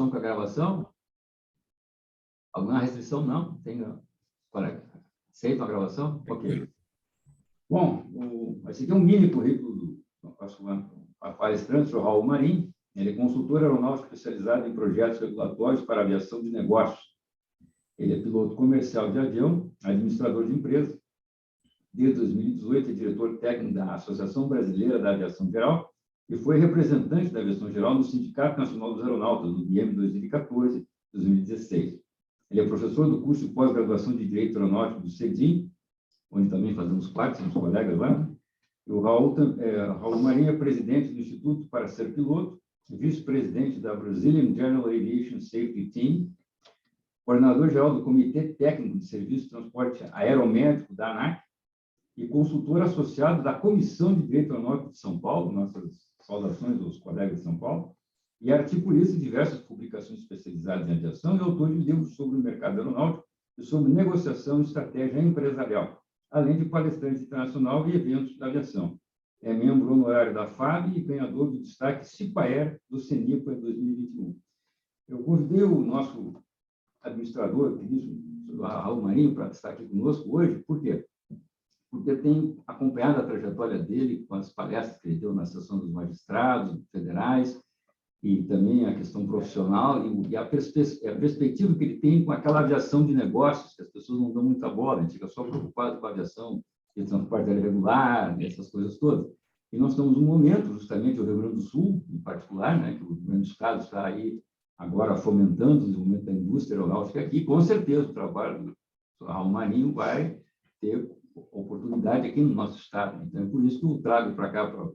com a gravação? Alguma restrição? Não? Tem, aceita a gravação? Ok. Bom, esse aqui é um mini currículo do nosso palestrante, o Raul Marim. Ele é consultor aeronáutico especializado em projetos regulatórios para aviação de negócios. Ele é piloto comercial de avião, administrador de empresa. Desde 2018, é diretor técnico da Associação Brasileira da Aviação Geral e foi representante da Aviação Geral no Sindicato Nacional dos Aeronautas, no BIEM 2014-2016. Ele é professor do curso de pós-graduação de Direito Aeronáutico do CEDIM, onde também fazemos parte, somos colegas lá. E o Raul Marinho é presidente do Instituto para Ser Piloto, vice-presidente da Brazilian General Aviation Safety Team, coordenador-geral do Comitê Técnico de Serviço de Transporte Aeromédico da ANAC e consultor associado da Comissão de Direito Aeronáutico de São Paulo, nossas saudações aos colegas de São Paulo, e articulista de diversas publicações especializadas em aviação e autor de livros sobre o mercado aeronáutico e sobre negociação e estratégia empresarial, além de palestrante internacional e eventos da aviação. É membro honorário da FAB e ganhador do destaque CIPAER do CENIPA em 2021. Eu convidei o nosso administrador, o Raul Marinho, para estar aqui conosco hoje. Por quê? Porque tenho acompanhado a trajetória dele com as palestras que ele deu na Associação dos Magistrados Federais e também a questão profissional e a perspectiva que ele tem com aquela aviação de negócios, que as pessoas não dão muita bola, a gente fica só preocupado com a aviação de transporte aéreo regular, essas coisas todas. E nós estamos num momento, justamente, o Rio Grande do Sul, em particular, né, que o Rio Grande do Estado está aí agora fomentando o desenvolvimento da indústria aeronáutica aqui, com certeza o trabalho do Raul Marinho vai ter oportunidade aqui no nosso estado. Então, é por isso que eu trago para cá para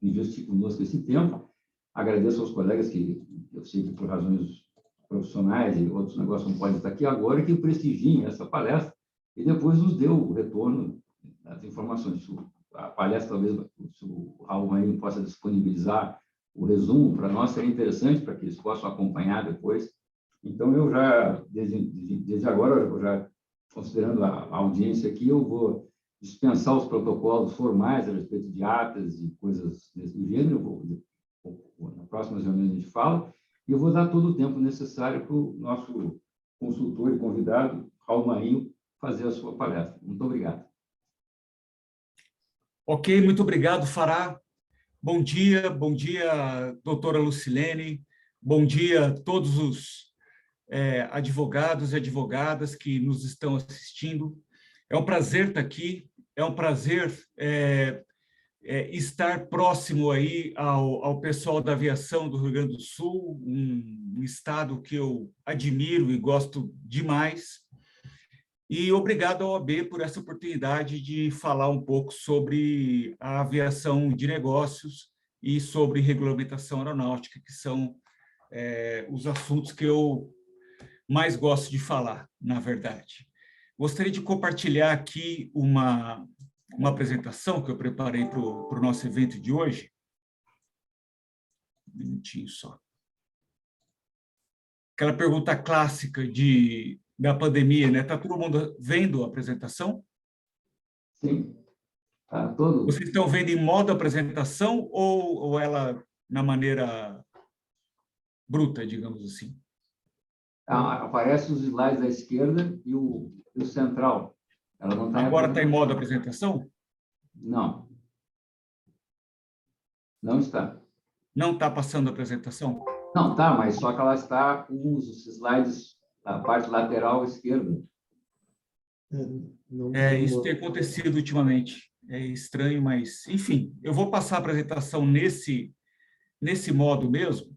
investir conosco esse tempo. Agradeço aos colegas que eu sei que por razões profissionais e outros negócios não podem estar aqui agora, que prestigiem essa palestra e depois nos dê o retorno das informações. A palestra, talvez, se o Raul Marinho possa disponibilizar o resumo para nós, seria interessante para que eles possam acompanhar depois. Então, eu já, desde agora, eu já, considerando a audiência aqui, eu vou dispensar os protocolos formais a respeito de atas e coisas desse gênero. Na próxima reunião a gente fala, e eu vou dar todo o tempo necessário para o nosso consultor e convidado, Raul Marinho, fazer a sua palestra. Muito obrigado. Ok, muito obrigado, Fará. Bom dia, doutora Lucilene, bom dia a todos os advogados e advogadas que nos estão assistindo. É um prazer estar aqui, é um prazer estar próximo aí ao pessoal da aviação do Rio Grande do Sul, um estado que eu admiro e gosto demais. E obrigado ao OAB por essa oportunidade de falar um pouco sobre a aviação de negócios e sobre regulamentação aeronáutica, que são os assuntos que eu mais gosto de falar, na verdade. Gostaria de compartilhar aqui uma apresentação que eu preparei para o nosso evento de hoje. Um minutinho só. Aquela pergunta clássica da pandemia, né? Está todo mundo vendo a apresentação? Sim. Tá todo. Vocês estão vendo em modo apresentação ou ela na maneira bruta, digamos assim? Aparece os slides à esquerda e o central. Ela não tá Agora está em modo apresentação? Não. Não está. Não está passando a apresentação? Não, tá, mas só que ela está com os slides na parte lateral esquerda. Isso tem acontecido ultimamente. É estranho, mas, enfim, eu vou passar a apresentação nesse modo mesmo.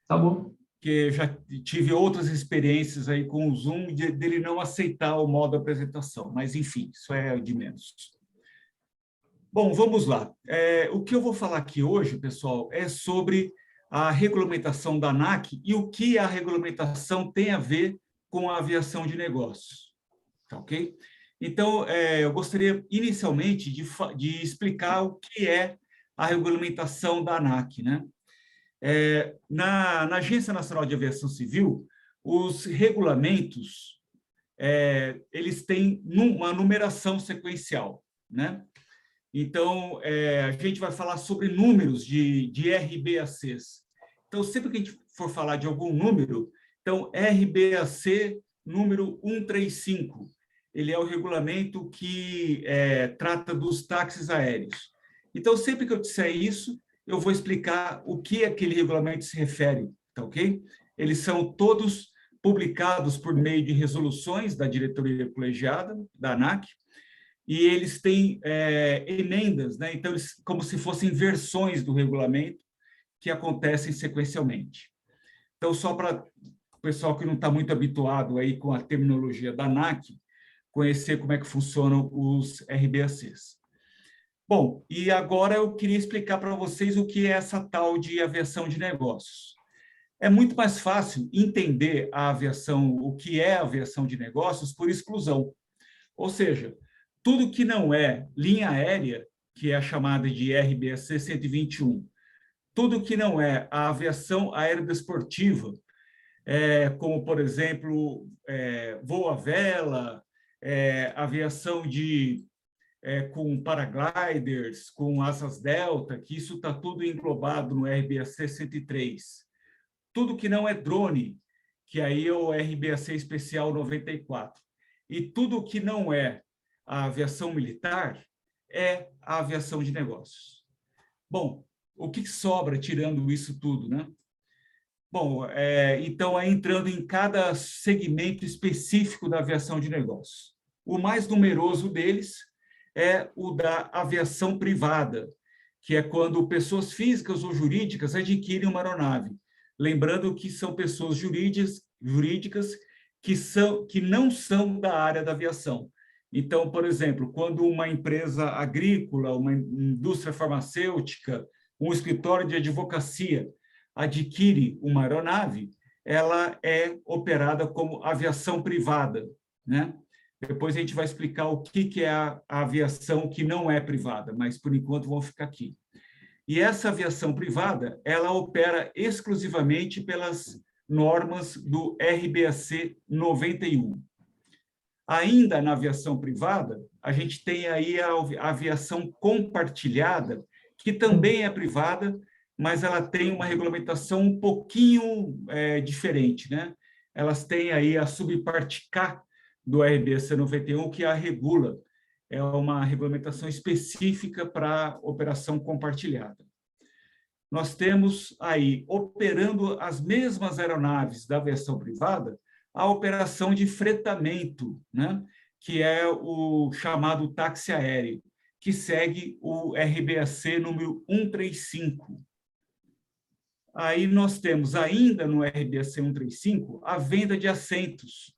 Tá bom. Que eu já tive outras experiências aí com o Zoom dele não aceitar o modo apresentação, mas, enfim, isso é de menos. Bom, vamos lá. O que eu vou falar aqui hoje, pessoal, é sobre a regulamentação da ANAC e o que a regulamentação tem a ver com a aviação de negócios. Tá, ok? Então, eu gostaria, inicialmente, de explicar o que é a regulamentação da ANAC, né? Na Agência Nacional de Aviação Civil, os regulamentos, eles têm uma numeração sequencial, né? Então, a gente vai falar sobre números de RBACs. Então, sempre que a gente for falar de algum número, então, RBAC número 135, ele é o regulamento que trata dos táxis aéreos. Então, sempre que eu disser isso, eu vou explicar o que aquele regulamento se refere, tá ok? Eles são todos publicados por meio de resoluções da diretoria colegiada, da ANAC, e eles têm emendas, né? Então, eles, como se fossem versões do regulamento que acontecem sequencialmente. Então, só para o pessoal que não está muito habituado aí com a terminologia da ANAC, conhecer como é que funcionam os RBACs. Bom, e agora eu queria explicar para vocês o que é essa tal de aviação de negócios. É muito mais fácil entender a aviação, o que é a aviação de negócios, por exclusão. Ou seja, tudo que não é linha aérea, que é a chamada de RBAC 121, tudo que não é a aviação aerodesportiva, como, por exemplo, voo à vela, aviação com paragliders, com asas delta, que isso está tudo englobado no RBAC 103. Tudo que não é drone, que aí é o RBAC Especial 94. E tudo que não é a aviação militar é a aviação de negócios. Bom, o que sobra tirando isso tudo, né? Bom, então, entrando em cada segmento específico da aviação de negócios. O mais numeroso deles é o da aviação privada, que é quando pessoas físicas ou jurídicas adquirem uma aeronave. Lembrando que são pessoas jurídicas que não são da área da aviação. Então, por exemplo, quando uma empresa agrícola, uma indústria farmacêutica, um escritório de advocacia adquire uma aeronave, ela é operada como aviação privada, né? Depois a gente vai explicar o que é a aviação que não é privada, mas por enquanto vamos ficar aqui. E essa aviação privada, ela opera exclusivamente pelas normas do RBAC 91. Ainda na aviação privada, a gente tem aí a aviação compartilhada, que também é privada, mas ela tem uma regulamentação um pouquinho diferente, né? Elas têm aí a subparte K do RBAC 91, que a regula. É uma regulamentação específica para operação compartilhada. Nós temos aí, operando as mesmas aeronaves da aviação privada, a operação de fretamento, né? Que é o chamado táxi aéreo, que segue o RBAC número 135. Aí nós temos ainda no RBAC 135 a venda de assentos,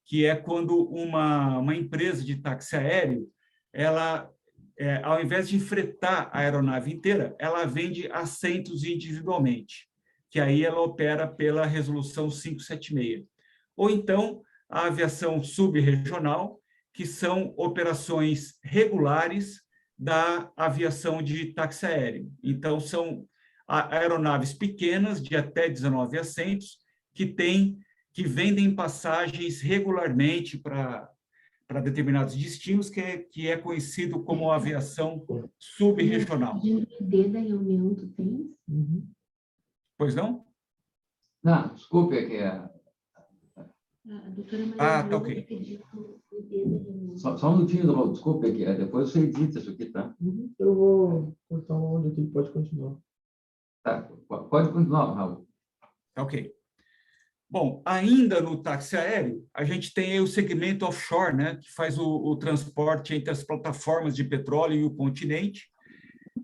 que é quando uma empresa de táxi aéreo, ela, ao invés de fretar a aeronave inteira, ela vende assentos individualmente, que aí ela opera pela resolução 576. Ou então, a aviação subregional, que são operações regulares da aviação de táxi aéreo. Então, são aeronaves pequenas, de até 19 assentos, que vendem passagens regularmente para determinados destinos, que é conhecido como aviação subregional. Da reunião tu tens? Pois não? Não, desculpe, é que A doutora Maria tá ok. pediu o ID da reunião. Só um minutinho, Raul, desculpe, é que depois você edita isso aqui, tá? Eu vou cortar um áudio aqui, pode continuar. Tá, pode continuar, Raul. Ok. Bom, ainda no táxi aéreo, a gente tem o segmento offshore, né, que faz o transporte entre as plataformas de petróleo e o continente.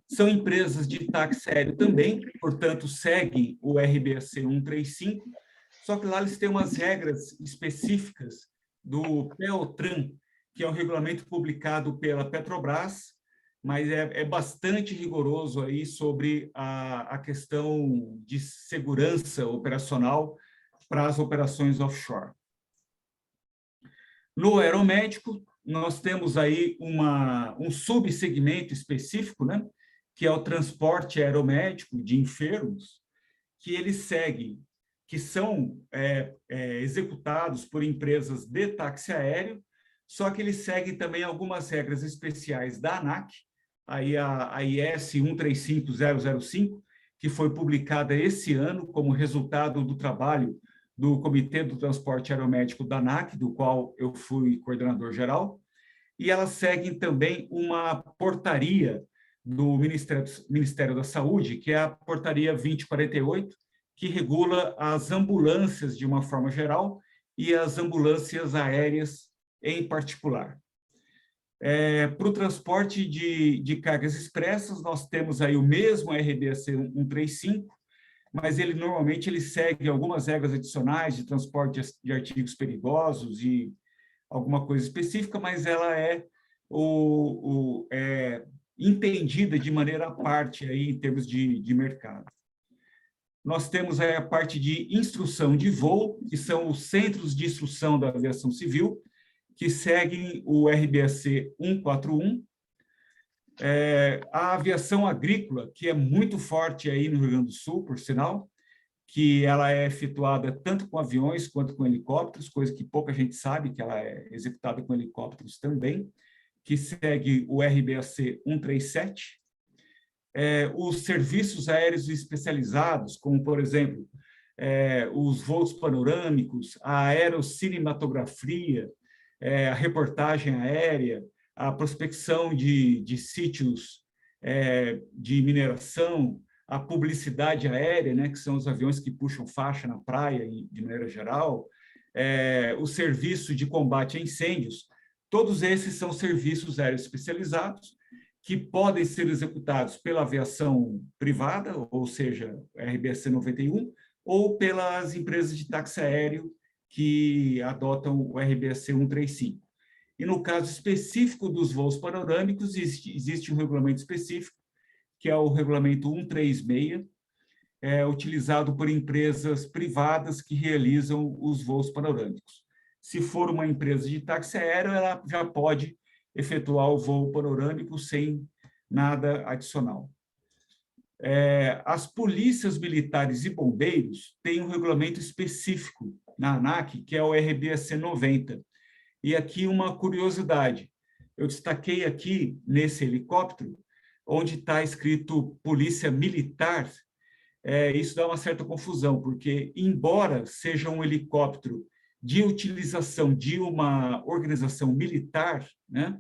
São empresas de táxi aéreo também, portanto, seguem o RBAC 135, só que lá eles têm umas regras específicas do PEOTRAN, que é um regulamento publicado pela Petrobras, mas é bastante rigoroso aí sobre a questão de segurança operacional para as operações offshore. No aeromédico, nós temos aí um subsegmento específico, né, que é o transporte aeromédico de enfermos, que eles seguem, que são executados por empresas de táxi aéreo, só que eles seguem também algumas regras especiais da ANAC, aí a IS 135005, que foi publicada esse ano como resultado do trabalho do Comitê do Transporte Aeromédico da ANAC, do qual eu fui coordenador geral, e elas seguem também uma portaria do Ministério da Saúde, que é a portaria 2048, que regula as ambulâncias de uma forma geral e as ambulâncias aéreas em particular. Para o transporte de cargas expressas, nós temos aí o mesmo RBAC 135, mas ele normalmente segue algumas regras adicionais de transporte de artigos perigosos e alguma coisa específica, mas ela é entendida de maneira à parte aí, em termos de mercado. Nós temos aí a parte de instrução de voo, que são os centros de instrução da aviação civil, que seguem o RBAC 141. A aviação agrícola, que é muito forte aí no Rio Grande do Sul, por sinal, que ela é efetuada tanto com aviões quanto com helicópteros, coisa que pouca gente sabe, que ela é executada com helicópteros também, que segue o RBAC 137. Os serviços aéreos especializados, como, por exemplo, os voos panorâmicos, a aerocinematografia, a reportagem aérea, a prospecção de sítios de mineração, a publicidade aérea, né, que são os aviões que puxam faixa na praia, de maneira geral, o serviço de combate a incêndios, todos esses são serviços aéreos especializados que podem ser executados pela aviação privada, ou seja, RBAC 91, ou pelas empresas de táxi aéreo que adotam o RBAC 135. E no caso específico dos voos panorâmicos, existe um regulamento específico, que é o regulamento 136, utilizado por empresas privadas que realizam os voos panorâmicos. Se for uma empresa de táxi aéreo, ela já pode efetuar o voo panorâmico sem nada adicional. As polícias militares e bombeiros têm um regulamento específico na ANAC, que é o RBAC 90. E aqui uma curiosidade, eu destaquei aqui nesse helicóptero, onde está escrito Polícia Militar, isso dá uma certa confusão, porque, embora seja um helicóptero de utilização de uma organização militar, né,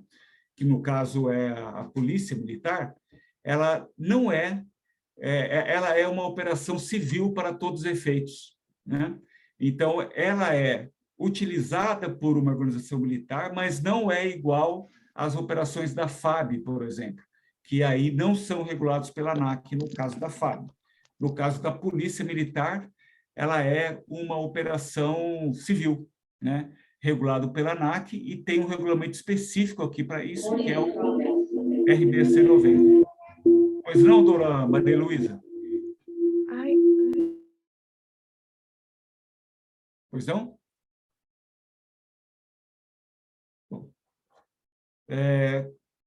que no caso é a Polícia Militar, ela não ela é uma operação civil para todos os efeitos, né? Então, ela é utilizada por uma organização militar, mas não é igual às operações da FAB, por exemplo, que aí não são regulados pela ANAC, no caso da FAB. No caso da Polícia Militar, ela é uma operação civil, né, regulado pela ANAC, e tem um regulamento específico aqui para isso, que é o RBAC 90. Pois não, doutora Maria Luísa? Pois não? Bom,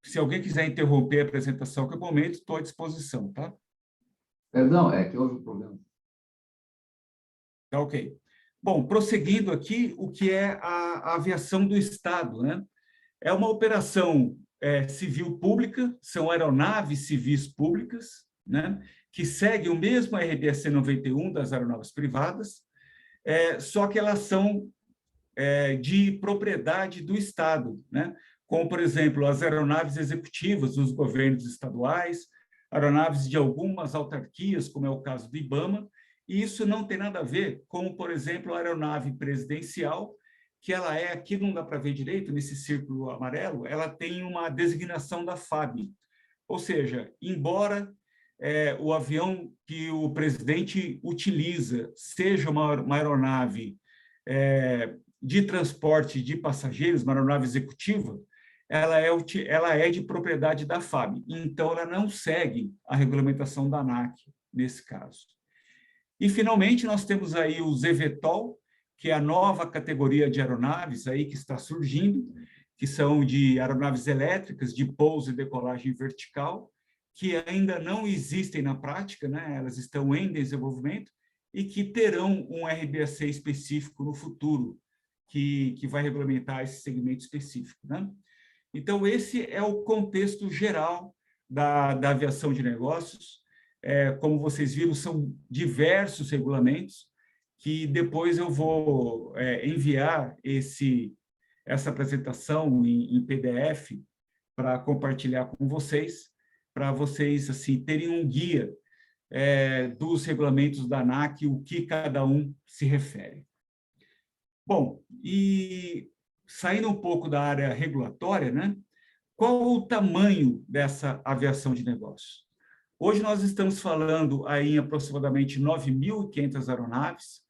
se alguém quiser interromper a apresentação que eu comento, estou à disposição, tá? Perdão, é que houve um problema. Tá, ok. Bom, prosseguindo aqui, o que é a aviação do Estado, né? É uma operação civil pública, são aeronaves civis públicas, né? Que seguem o mesmo RBAC 91 das aeronaves privadas, só que elas são de propriedade do Estado, né? Como, por exemplo, as aeronaves executivas dos governos estaduais, aeronaves de algumas autarquias, como é o caso do IBAMA, e isso não tem nada a ver com, por exemplo, a aeronave presidencial, que ela aqui não dá para ver direito, nesse círculo amarelo, ela tem uma designação da FAB. Ou seja, embora o avião que o presidente utiliza seja uma aeronave de transporte de passageiros, uma aeronave executiva, ela é de propriedade da FAB. Então, ela não segue a regulamentação da ANAC, nesse caso. E, finalmente, nós temos aí os eVTOL, que é a nova categoria de aeronaves aí que está surgindo, que são de aeronaves elétricas de pouso e decolagem vertical, que ainda não existem na prática, né? Elas estão em desenvolvimento e que terão um RBAC específico no futuro, que vai regulamentar esse segmento específico, né? Então, esse é o contexto geral da aviação de negócios. como vocês viram, são diversos regulamentos, que depois eu vou enviar essa apresentação em PDF para compartilhar com vocês, para vocês assim, terem um guia dos regulamentos da ANAC, o que cada um se refere. Bom, e saindo um pouco da área regulatória, né? Qual o tamanho dessa aviação de negócios? Hoje nós estamos falando aí em aproximadamente 9.500 aeronaves.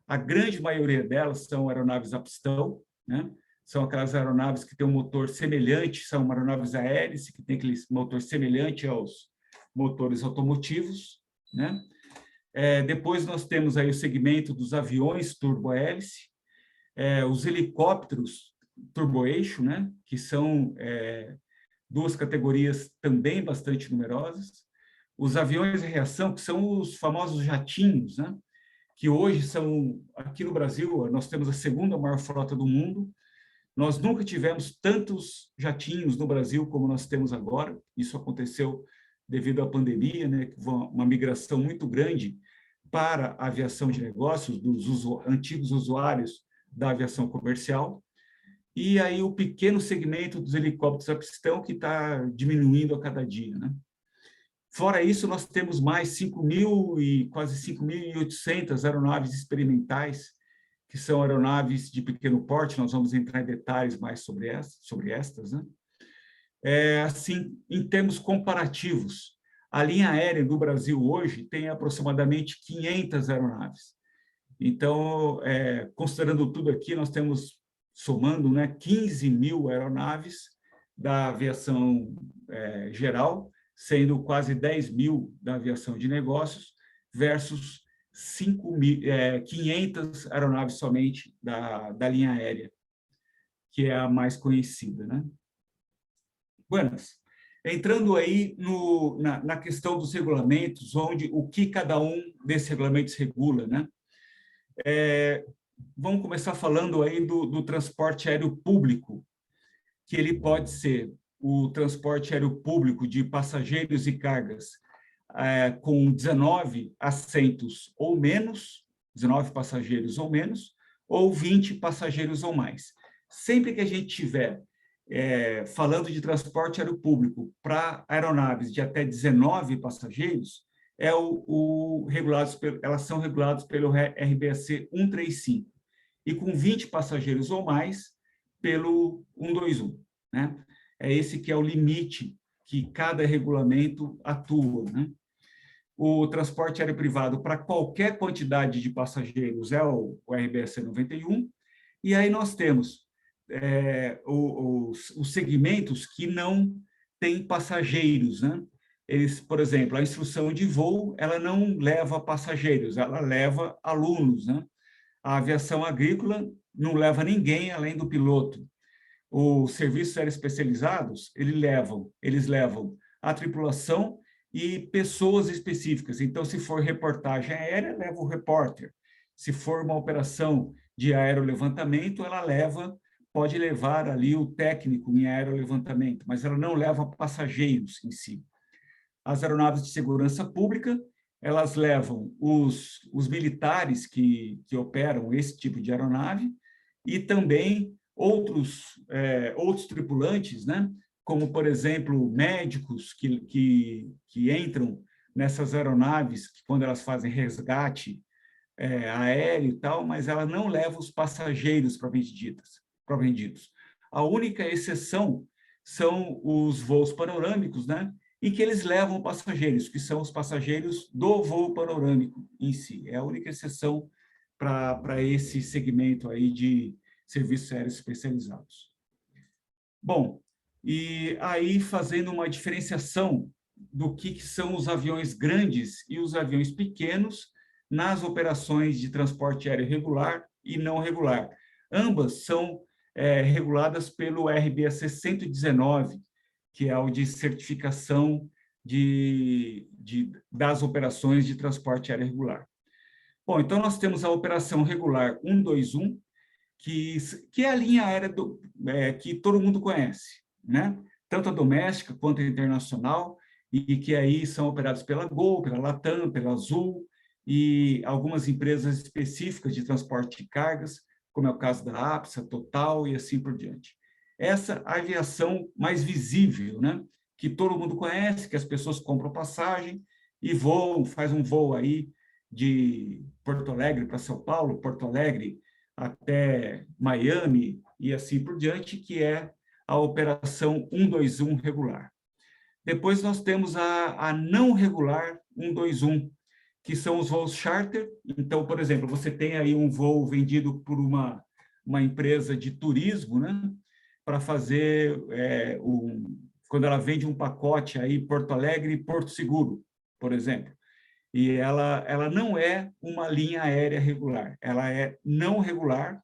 A grande maioria delas são aeronaves a pistão, né? São aquelas aeronaves que têm um motor semelhante, são aeronaves a hélice, que tem aquele motor semelhante aos motores automotivos, né? Depois nós temos aí o segmento dos aviões turbohélice, os helicópteros turboeixo, né? Que são duas categorias também bastante numerosas. Os aviões de reação, que são os famosos jatinhos, né? Que hoje são, aqui no Brasil, nós temos a segunda maior frota do mundo. Nós nunca tivemos tantos jatinhos no Brasil como nós temos agora. Isso aconteceu devido à pandemia, né? Uma migração muito grande para a aviação de negócios, dos antigos usuários da aviação comercial. E aí o pequeno segmento dos helicópteros a pistão, que está diminuindo a cada dia, né? Fora isso, nós temos mais 5.000 e quase 5.800 aeronaves experimentais, que são aeronaves de pequeno porte. Nós vamos entrar em detalhes mais sobre estas, né? Assim, em termos comparativos, a linha aérea do Brasil hoje tem aproximadamente 500 aeronaves. Então, considerando tudo aqui, nós temos, somando, né, 15.000 aeronaves da aviação geral, sendo quase 10.000 da aviação de negócios, versus 5.500 aeronaves somente da linha aérea, que é a mais conhecida, né? Buenas. Entrando aí na questão dos regulamentos, o que cada um desses regulamentos regula, né? Vamos começar falando aí do transporte aéreo público, que ele pode ser o transporte aéreo público de passageiros e cargas com 19 assentos ou menos, 19 passageiros ou menos, ou 20 passageiros ou mais. Sempre que a gente tiver falando de transporte aéreo público para aeronaves de até 19 passageiros, elas são reguladas pelo RBAC 135, e com 20 passageiros ou mais, pelo 121, né? Esse que é o limite que cada regulamento atua, né? O transporte aéreo privado para qualquer quantidade de passageiros é o RBAC 91, e aí nós temos os segmentos que não têm passageiros, né? Eles, por exemplo, a instrução de voo, ela não leva passageiros, ela leva alunos, né? A aviação agrícola não leva ninguém além do piloto. Os serviços aéreos especializados, eles levam a tripulação e pessoas específicas. Então, se for reportagem aérea, leva o repórter. Se for uma operação de aerolevantamento, pode levar ali o técnico em aerolevantamento, mas ela não leva passageiros em si. As aeronaves de segurança pública, elas levam os militares que operam esse tipo de aeronave e também outros tripulantes, né? Como, por exemplo, médicos que entram nessas aeronaves, quando elas fazem resgate aéreo e tal, mas ela não leva os passageiros propriamente ditos. A única exceção são os voos panorâmicos, né? Em que eles levam passageiros, que são os passageiros do voo panorâmico em si. É a única exceção para esse segmento aí de serviços aéreos especializados. Bom, e aí fazendo uma diferenciação do que são os aviões grandes e os aviões pequenos nas operações de transporte aéreo regular e não regular. Ambas são reguladas pelo RBAC 119, que é o de certificação das operações de transporte aéreo regular. Bom, então nós temos a operação regular 121, que é a linha aérea que todo mundo conhece, né? Tanto a doméstica quanto a internacional, e que aí são operados pela Gol, pela Latam, pela Azul, e algumas empresas específicas de transporte de cargas, como é o caso da APSA, Total e assim por diante. Essa aviação mais visível, né? Que todo mundo conhece, que as pessoas compram passagem e voam, faz um voo aí de Porto Alegre para São Paulo, Porto Alegre até Miami e assim por diante, que é a operação 121 regular. Depois nós temos a não regular 121, que são os voos charter. Então, por exemplo, você tem aí um voo vendido por uma empresa de turismo, né? Para fazer, quando ela vende um pacote aí Porto Alegre e Porto Seguro, por exemplo. E ela não é uma linha aérea regular, ela é não regular,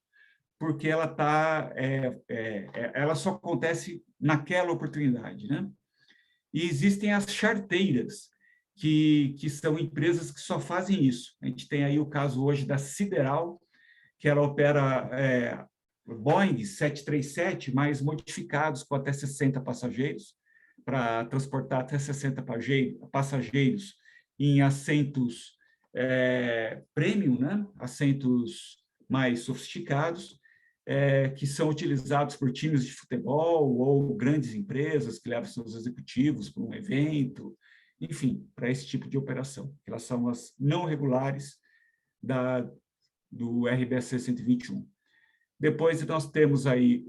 porque ela só acontece naquela oportunidade, né? E existem as charteiras, que são empresas que só fazem isso. A gente tem aí o caso hoje da Sideral, que ela opera Boeing 737, mais modificados com até 60 passageiros, para transportar até 60 passageiros em assentos premium, né? Assentos mais sofisticados, que são utilizados por times de futebol ou grandes empresas que levam seus executivos para um evento, enfim, para esse tipo de operação. Elas são as não regulares do RBAC 121. Depois nós temos aí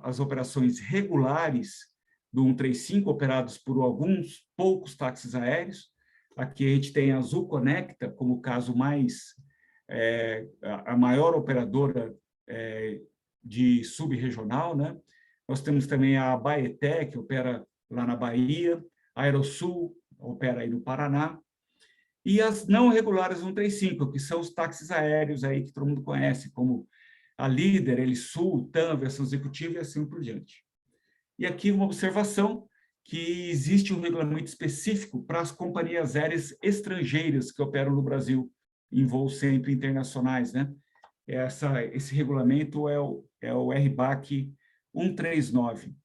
as operações regulares do 135, operados por alguns poucos táxis aéreos. Aqui a gente tem a Azul Conecta como o caso mais, a maior operadora de subregional, né? Nós temos também a Baeté, que opera lá na Bahia, a Aerosul, opera aí no Paraná, e as não regulares 135, que são os táxis aéreos aí que todo mundo conhece, como a Líder, Elisul, TAM, versão executiva e assim por diante. E aqui uma observação, que existe um regulamento específico para as companhias aéreas estrangeiras que operam no Brasil, em voos sempre internacionais, né? Esse regulamento é o RBAC 139.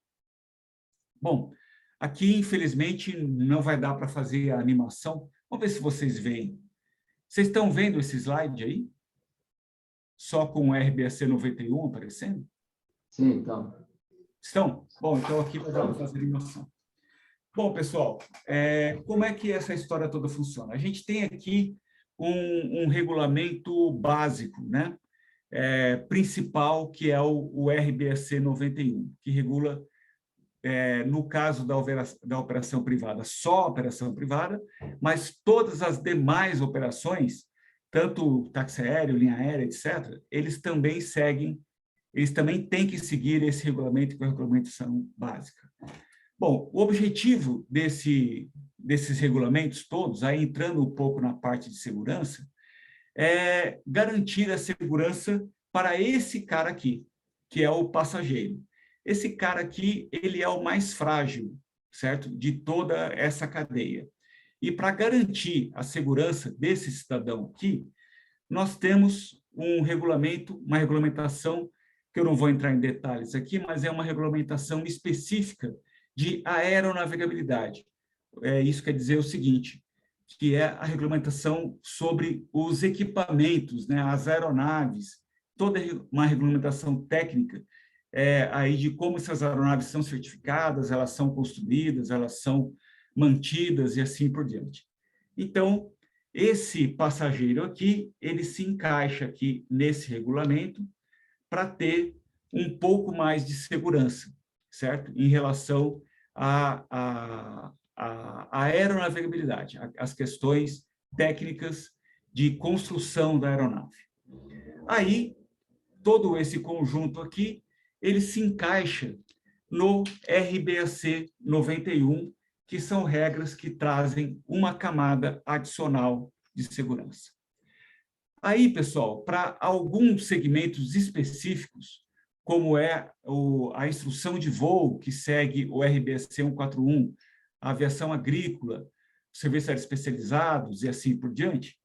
Bom, aqui, infelizmente, não vai dar para fazer a animação. Vamos ver se vocês veem. Vocês estão vendo esse slide aí? Só com o RBAC 91 aparecendo? Sim, então. Estão? Bom, então aqui vai dar para fazer a animação. Bom, pessoal, como é que essa história toda funciona? A gente tem aqui um regulamento básico, né? Principal, que é o RBAC 91, que regula, no caso da operação privada, só a operação privada, mas todas as demais operações, tanto táxi aéreo, linha aérea, etc., eles também têm que seguir esse regulamento, que é a regulamentação básica. Bom, o objetivo desses regulamentos todos, aí entrando um pouco na parte de segurança, é garantir a segurança para esse cara aqui, que é o passageiro. Esse cara aqui, ele é o mais frágil, certo? De toda essa cadeia. E para garantir a segurança desse cidadão aqui, nós temos um regulamento, uma regulamentação, que eu não vou entrar em detalhes aqui, mas é uma regulamentação específica de aeronavegabilidade. Isso quer dizer o seguinte, que é a regulamentação sobre os equipamentos, né, as aeronaves, toda uma regulamentação técnica aí de como essas aeronaves são certificadas, elas são construídas, elas são mantidas e assim por diante. Então, esse passageiro aqui, ele se encaixa aqui nesse regulamento para ter um pouco mais de segurança, certo? Em relação à aeronavegabilidade, as questões técnicas de construção da aeronave. Aí, todo esse conjunto aqui, ele se encaixa no RBAC 91, que são regras que trazem uma camada adicional de segurança. Aí, pessoal, para alguns segmentos específicos, como é a instrução de voo, que segue o RBAC 141, a aviação agrícola, serviços aéreos especializados e assim por diante,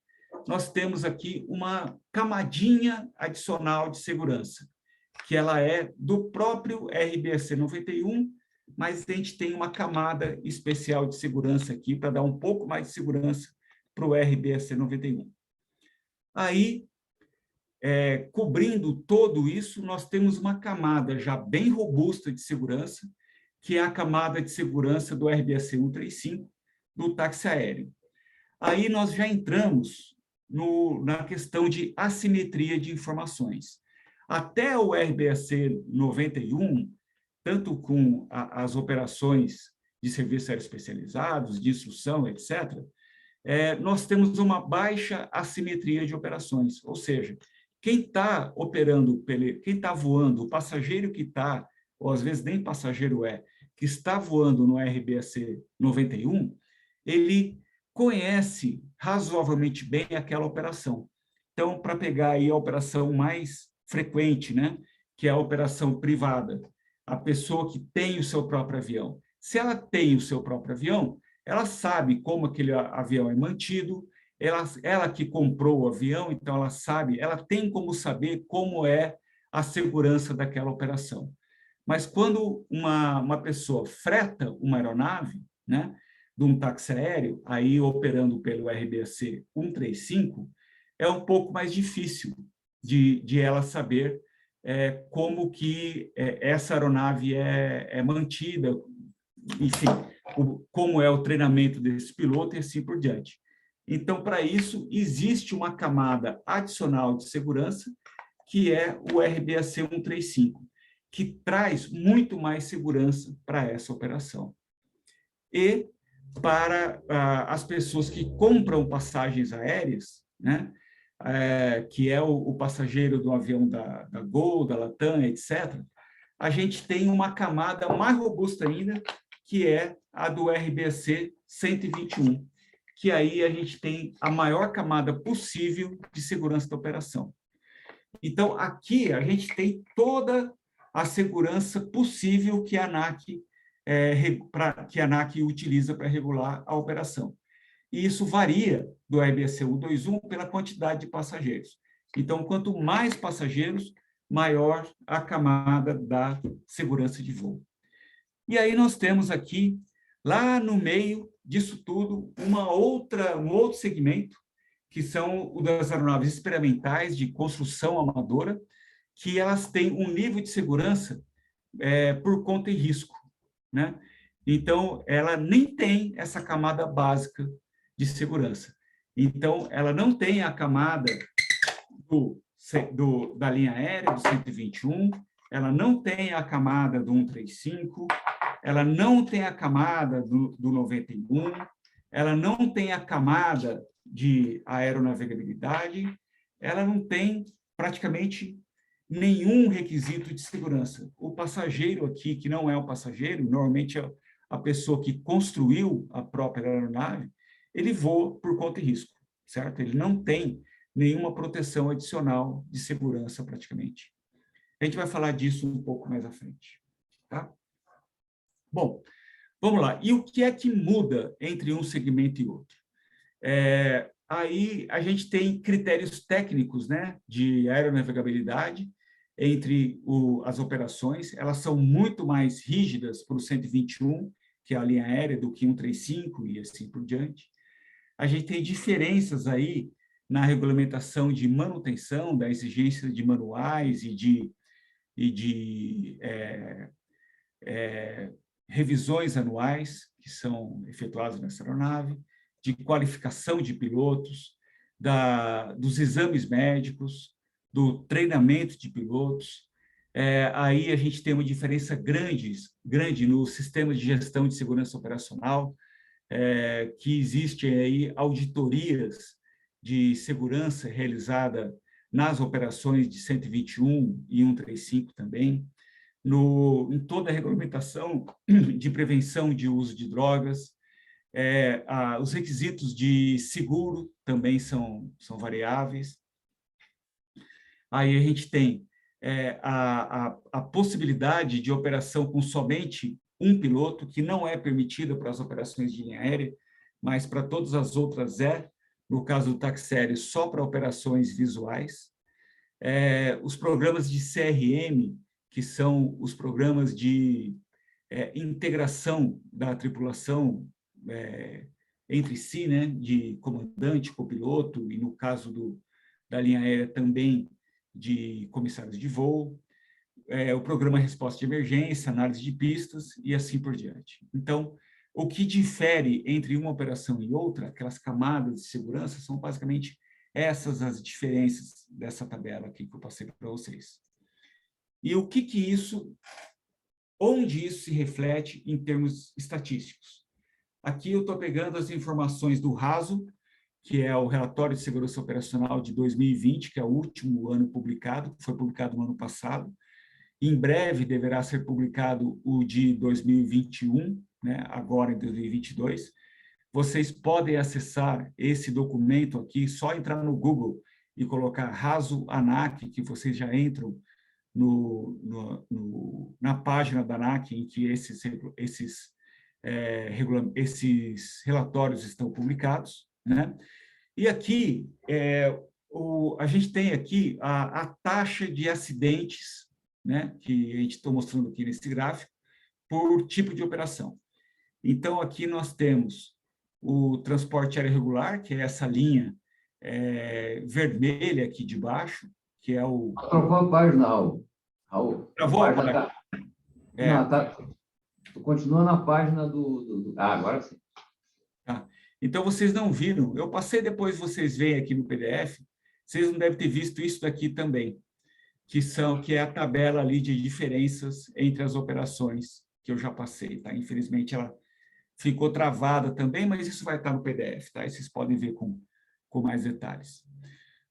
nós temos aqui uma camadinha adicional de segurança, que ela é do próprio RBAC 91, mas a gente tem uma camada especial de segurança aqui para dar um pouco mais de segurança para o RBAC 91. Aí, cobrindo todo isso, nós temos uma camada já bem robusta de segurança, que é a camada de segurança do RBAC 135, do táxi aéreo. Aí nós já entramos na questão de assimetria de informações. Até o RBAC 91, tanto com as operações de serviços aéreos especializados, de instrução, etc., nós temos uma baixa assimetria de operações, ou seja, quem está operando, quem está voando, o passageiro que está, ou às vezes nem passageiro que está voando no RBAC 91, ele conhece razoavelmente bem aquela operação. Então, para pegar aí a operação mais frequente, né, que é a operação privada, a pessoa que tem o seu próprio avião. Se ela tem o seu próprio avião, ela sabe como aquele avião é mantido, ela que comprou o avião, então ela sabe, ela tem como saber como é a segurança daquela operação. Mas quando uma pessoa freta uma aeronave, né, de um táxi aéreo, aí operando pelo RBAC 135, é um pouco mais difícil de ela saber como que essa aeronave é mantida, enfim, como é o treinamento desse piloto e assim por diante. Então, para isso, existe uma camada adicional de segurança, que é o RBAC 135, que traz muito mais segurança para essa operação. E para as pessoas que compram passagens aéreas, né, que é o passageiro do avião da Gol, da Latam, etc., a gente tem uma camada mais robusta ainda, que é a do RBAC 121, que aí a gente tem a maior camada possível de segurança da operação. Então, aqui a gente tem toda a segurança possível que a ANAC utiliza para regular a operação. E isso varia do RBAC 121 pela quantidade de passageiros. Então, quanto mais passageiros, maior a camada da segurança de voo. E aí nós temos aqui, lá no meio disso tudo, um outro segmento, que são o das aeronaves experimentais de construção amadora, que elas têm um nível de segurança por conta e risco, né? Então, ela nem tem essa camada básica de segurança. Então, ela não tem a camada da linha aérea, do 121, ela não tem a camada do 135, ela não tem a camada do 91, ela não tem a camada de aeronavegabilidade, ela não tem praticamente nenhum requisito de segurança. O passageiro aqui, que não é um passageiro, normalmente é a pessoa que construiu a própria aeronave, ele voa por conta e risco, certo? Ele não tem nenhuma proteção adicional de segurança, praticamente. A gente vai falar disso um pouco mais à frente, tá? Bom, vamos lá. E o que é que muda entre um segmento e outro? Aí a gente tem critérios técnicos, né, de aeronavegabilidade entre as operações. Elas são muito mais rígidas para o 121, que é a linha aérea, do que 135 e assim por diante. A gente tem diferenças aí na regulamentação de manutenção, da exigência de manuais e de revisões anuais que são efetuadas nessa aeronave, de qualificação de pilotos, dos exames médicos, do treinamento de pilotos. Aí a gente tem uma diferença grande no sistema de gestão de segurança operacional, que existem aí auditorias de segurança realizada nas operações de 121 e 135 também, em toda a regulamentação de prevenção de uso de drogas. Os requisitos de seguro também são variáveis. Aí a gente tem a possibilidade de operação com somente um piloto, que não é permitida para as operações de linha aérea, mas para todas as outras no caso do táxi aéreo, só para operações visuais. Os programas de CRM, que são os programas de integração da tripulação entre si, né, de comandante, copiloto, e no caso da linha aérea também de comissários de voo, o programa Resposta de Emergência, análise de pistas e assim por diante. Então, o que difere entre uma operação e outra, aquelas camadas de segurança, são basicamente essas as diferenças dessa tabela aqui que eu passei para vocês. E o que isso, onde isso se reflete em termos estatísticos? Aqui eu estou pegando as informações do RASO, que é o Relatório de Segurança Operacional de 2020, que é o último ano publicado, foi publicado no ano passado. Em breve deverá ser publicado o de 2021, né, agora em 2022. Vocês podem acessar esse documento aqui, só entrar no Google e colocar RASO ANAC, que vocês já entram na página da ANAC, em que esses relatórios estão publicados, né? E aqui, a gente tem aqui a taxa de acidentes, né, que a gente está mostrando aqui nesse gráfico, por tipo de operação. Então, aqui nós temos o transporte aéreo regular, que é essa linha vermelha aqui de baixo, que é o... Trocou a página, Raul. Raul. Travou a página? Não, tá. Continua na página agora sim. Tá. Então, vocês não viram. Eu passei depois, vocês veem aqui no PDF, vocês não devem ter visto isso daqui também, que é a tabela ali de diferenças entre as operações que eu já passei, tá? Infelizmente, ela ficou travada também, mas isso vai estar no PDF, tá? E vocês podem ver com mais detalhes.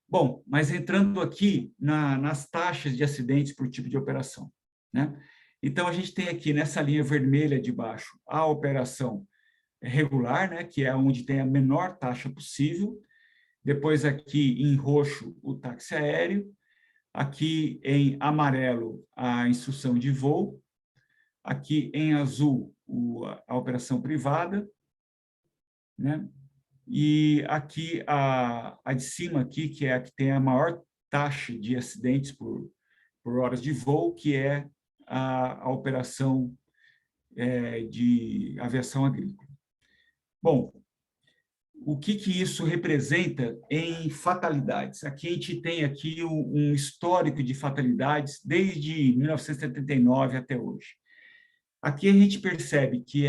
Bom, mas entrando aqui nas taxas de acidentes por tipo de operação, né? Então, a gente tem aqui nessa linha vermelha de baixo a operação regular, né, que é onde tem a menor taxa possível. Depois, aqui em roxo, o táxi aéreo. Aqui em amarelo, a instrução de voo. Aqui em azul, a operação privada, né? E aqui a de cima aqui, que é a que tem a maior taxa de acidentes por horas de voo, que é a operação de aviação agrícola. Bom, o que isso representa em fatalidades? Aqui a gente tem aqui um histórico de fatalidades desde 1979 até hoje. Aqui a gente percebe que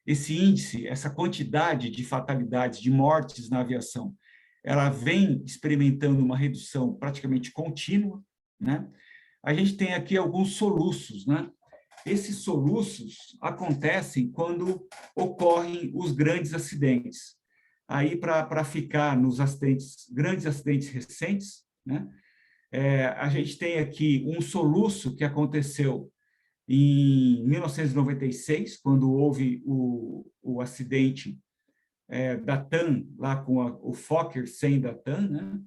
esse índice, essa quantidade de fatalidades, de mortes na aviação, ela vem experimentando uma redução praticamente contínua, né? A gente tem aqui alguns soluços, né? Esses soluços acontecem quando ocorrem os grandes acidentes. Aí, para ficar nos grandes acidentes recentes, né? A gente tem aqui um soluço que aconteceu em 1996, quando houve o acidente da TAM, lá com o Fokker 100 da TAM, né?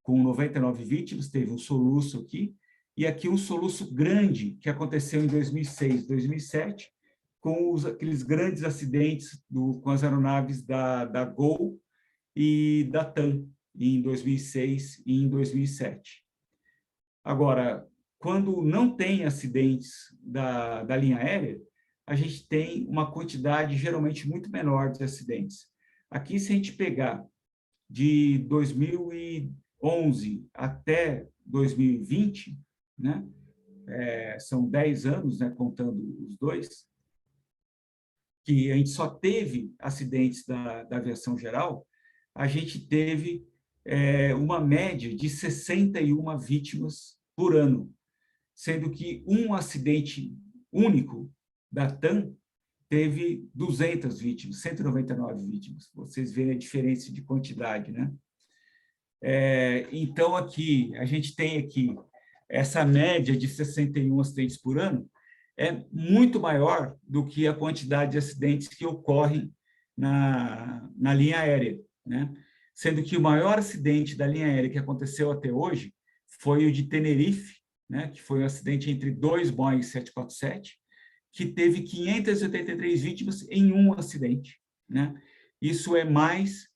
Com 99 vítimas, teve um soluço aqui. E aqui um soluço grande que aconteceu em 2006, 2007, com aqueles grandes acidentes com as aeronaves da Gol e da TAM, em 2006 e em 2007. Agora, quando não tem acidentes da linha aérea, a gente tem uma quantidade geralmente muito menor de acidentes. Aqui, se a gente pegar de 2011 até 2020, né? São 10 anos, né, contando os dois, que a gente só teve acidentes da aviação geral, a gente teve uma média de 61 vítimas por ano, sendo que um acidente único da TAM teve 200 vítimas, 199 vítimas. Vocês veem a diferença de quantidade, né? Então, aqui, a gente tem aqui essa média de 61 acidentes por ano, é muito maior do que a quantidade de acidentes que ocorrem na linha aérea, né? Sendo que o maior acidente da linha aérea que aconteceu até hoje foi o de Tenerife, né? Que foi um acidente entre 2 Boeing 747, que teve 583 vítimas em um acidente, né? Isso é mais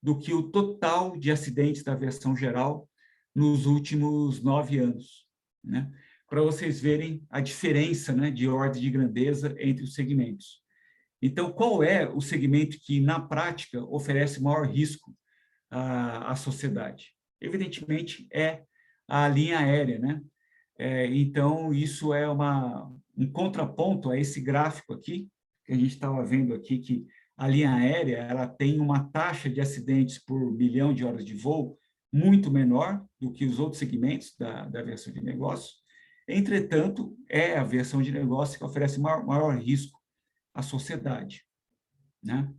do que o total de acidentes da aviação geral nos últimos 9 anos, né? para vocês verem a diferença, né, de ordem de grandeza entre os segmentos. Então, qual é o segmento que, na prática, oferece maior risco à sociedade? Evidentemente, é a linha aérea, né? Então, isso é um contraponto a esse gráfico aqui, que a gente estava vendo aqui, que a linha aérea ela tem uma taxa de acidentes por milhão de horas de voo muito menor do que os outros segmentos da aviação de negócio. Entretanto, é a aviação de negócio que oferece maior risco à sociedade, né?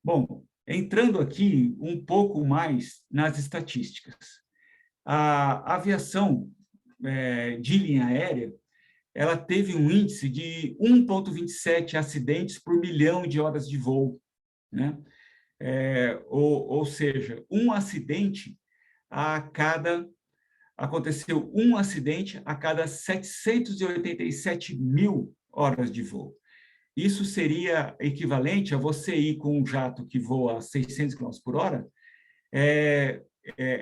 Bom, entrando aqui um pouco mais nas estatísticas. A aviação de linha aérea, ela teve um índice de 1,27 acidentes por milhão de horas de voo, né? Ou seja, aconteceu um acidente a cada 787 mil horas de voo. Isso seria equivalente a você ir com um jato que voa a 600 km por hora,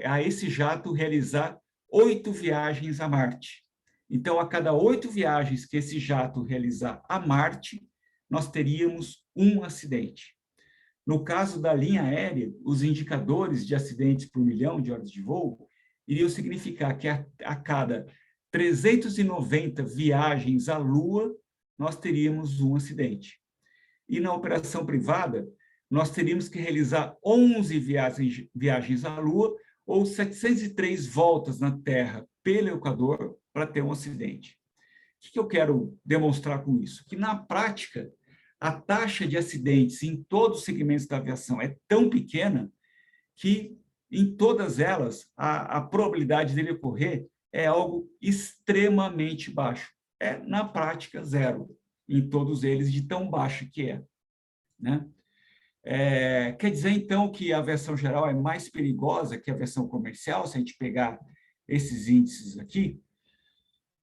a esse jato realizar 8 viagens a Marte. Então, a cada 8 viagens que esse jato realizar a Marte, nós teríamos um acidente. No caso da linha aérea, os indicadores de acidentes por milhão de horas de voo iriam significar que a cada 390 viagens à Lua, nós teríamos um acidente. E na operação privada, nós teríamos que realizar 11 viagens à Lua ou 703 voltas na Terra pelo Equador para ter um acidente. O que eu quero demonstrar com isso? Que, na prática, a taxa de acidentes em todos os segmentos da aviação é tão pequena que, em todas elas, a probabilidade dele ocorrer é algo extremamente baixo. Na prática, zero, em todos eles, de tão baixo que é, né? Quer dizer, então, que a aviação geral é mais perigosa que a aviação comercial, se a gente pegar esses índices aqui?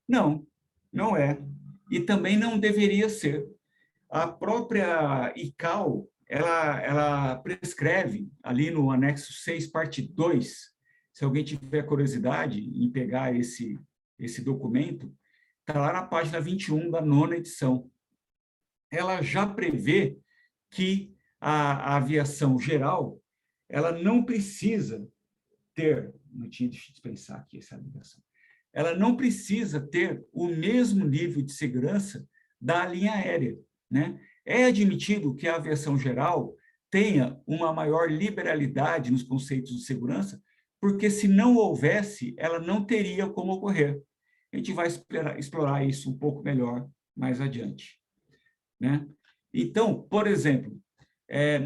Não, não é. E também não deveria ser. A própria ICAO, ela prescreve, ali no anexo 6, parte 2, se alguém tiver curiosidade em pegar esse documento, está lá na página 21 da 9ª edição. Ela já prevê que a aviação geral, ela não precisa ter, não tinha deixa eu pensar aqui essa ligação, ela não precisa ter o mesmo nível de segurança da linha aérea, né? É admitido que a aviação geral tenha uma maior liberalidade nos conceitos de segurança, porque se não houvesse, ela não teria como ocorrer. A gente vai explorar isso um pouco melhor mais adiante, né? Então, por exemplo,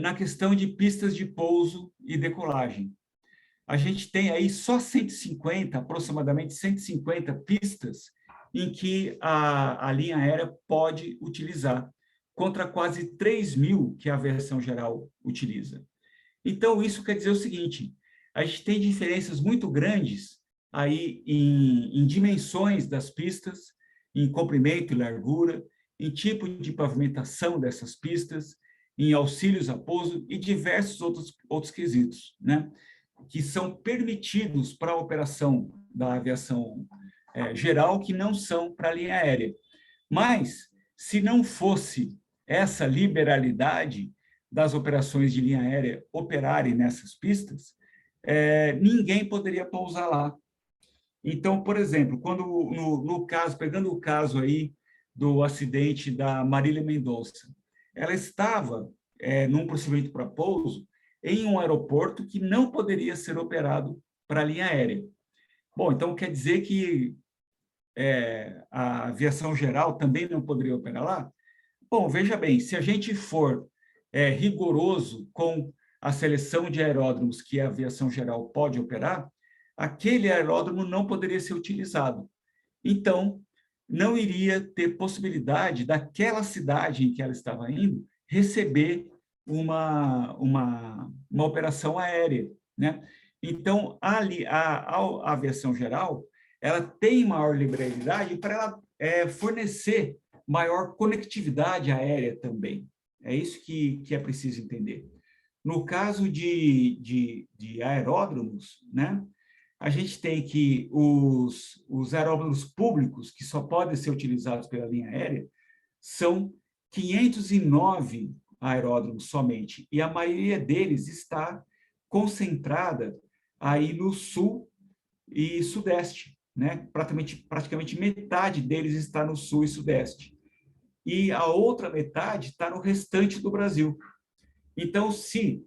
na questão de pistas de pouso e decolagem, a gente tem aí só 150, aproximadamente 150 pistas em que a linha aérea pode utilizar, contra quase 3.000 que a aviação geral utiliza. Então, isso quer dizer o seguinte, a gente tem diferenças muito grandes aí em dimensões das pistas, em comprimento e largura, em tipo de pavimentação dessas pistas, em auxílios a pouso e diversos outros quesitos, né, que são permitidos para a operação da aviação geral, que não são para a linha aérea. Mas, se não fosse essa liberalidade das operações de linha aérea operarem nessas pistas, ninguém poderia pousar lá. Então, por exemplo, pegando o caso aí do acidente da Marília Mendonça, ela estava num procedimento para pouso em um aeroporto que não poderia ser operado para a linha aérea. Bom, então quer dizer que a aviação geral também não poderia operar lá? Bom, veja bem, se a gente for rigoroso com a seleção de aeródromos que a aviação geral pode operar, aquele aeródromo não poderia ser utilizado. Então, não iria ter possibilidade daquela cidade em que ela estava indo receber uma operação aérea, né? Então, a aviação geral, ela tem maior liberalidade para ela fornecer maior conectividade aérea também. É isso que é preciso entender. No caso de aeródromos, né, a gente tem que os aeródromos públicos, que só podem ser utilizados pela linha aérea, são 509 aeródromos somente, e a maioria deles está concentrada aí no sul e sudeste, né? Praticamente metade deles está no sul e sudeste. E a outra metade está no restante do Brasil. Então, se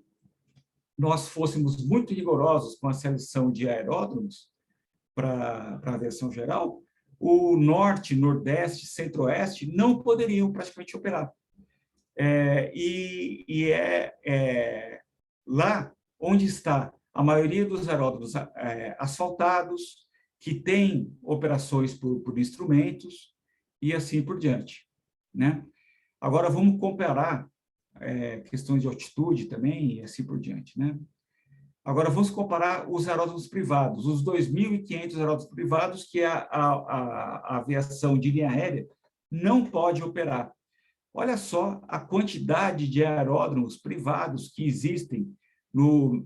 nós fôssemos muito rigorosos com a seleção de aeródromos para a aviação geral, o norte, nordeste, centro-oeste não poderiam praticamente operar. Lá onde está a maioria dos aeródromos asfaltados, que tem operações por instrumentos, e assim por diante, né? Agora, vamos comparar questões de altitude também, e assim por diante, né? Agora, vamos comparar os aeródromos privados, os 2.500 aeródromos privados que a aviação de linha aérea não pode operar. Olha só a quantidade de aeródromos privados que existem no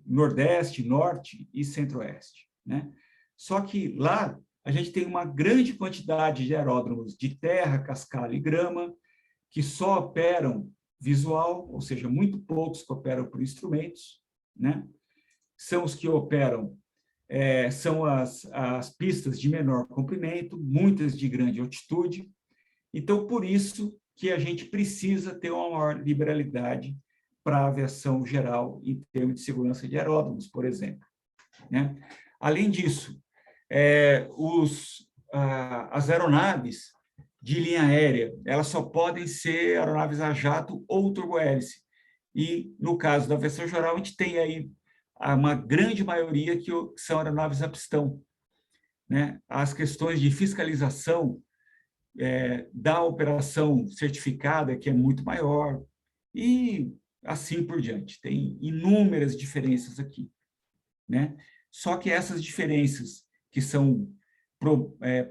Nordeste, Norte e Centro-Oeste, né? Só que lá a gente tem uma grande quantidade de aeródromos de terra, cascalho e grama, que só operam visual, ou seja, muito poucos que operam por instrumentos, né? São os que operam, são as pistas de menor comprimento, muitas de grande altitude. Então, por isso que a gente precisa ter uma maior liberalidade para a aviação geral em termos de segurança de aeródromos, por exemplo, né? Além disso, as aeronaves de linha aérea, elas só podem ser aeronaves a jato ou turbohélice. E, no caso da aviação geral, a gente tem aí uma grande maioria que são aeronaves a pistão, né? As questões de fiscalização da operação certificada, que é muito maior, e assim por diante. Tem inúmeras diferenças aqui, né? Só que essas diferenças que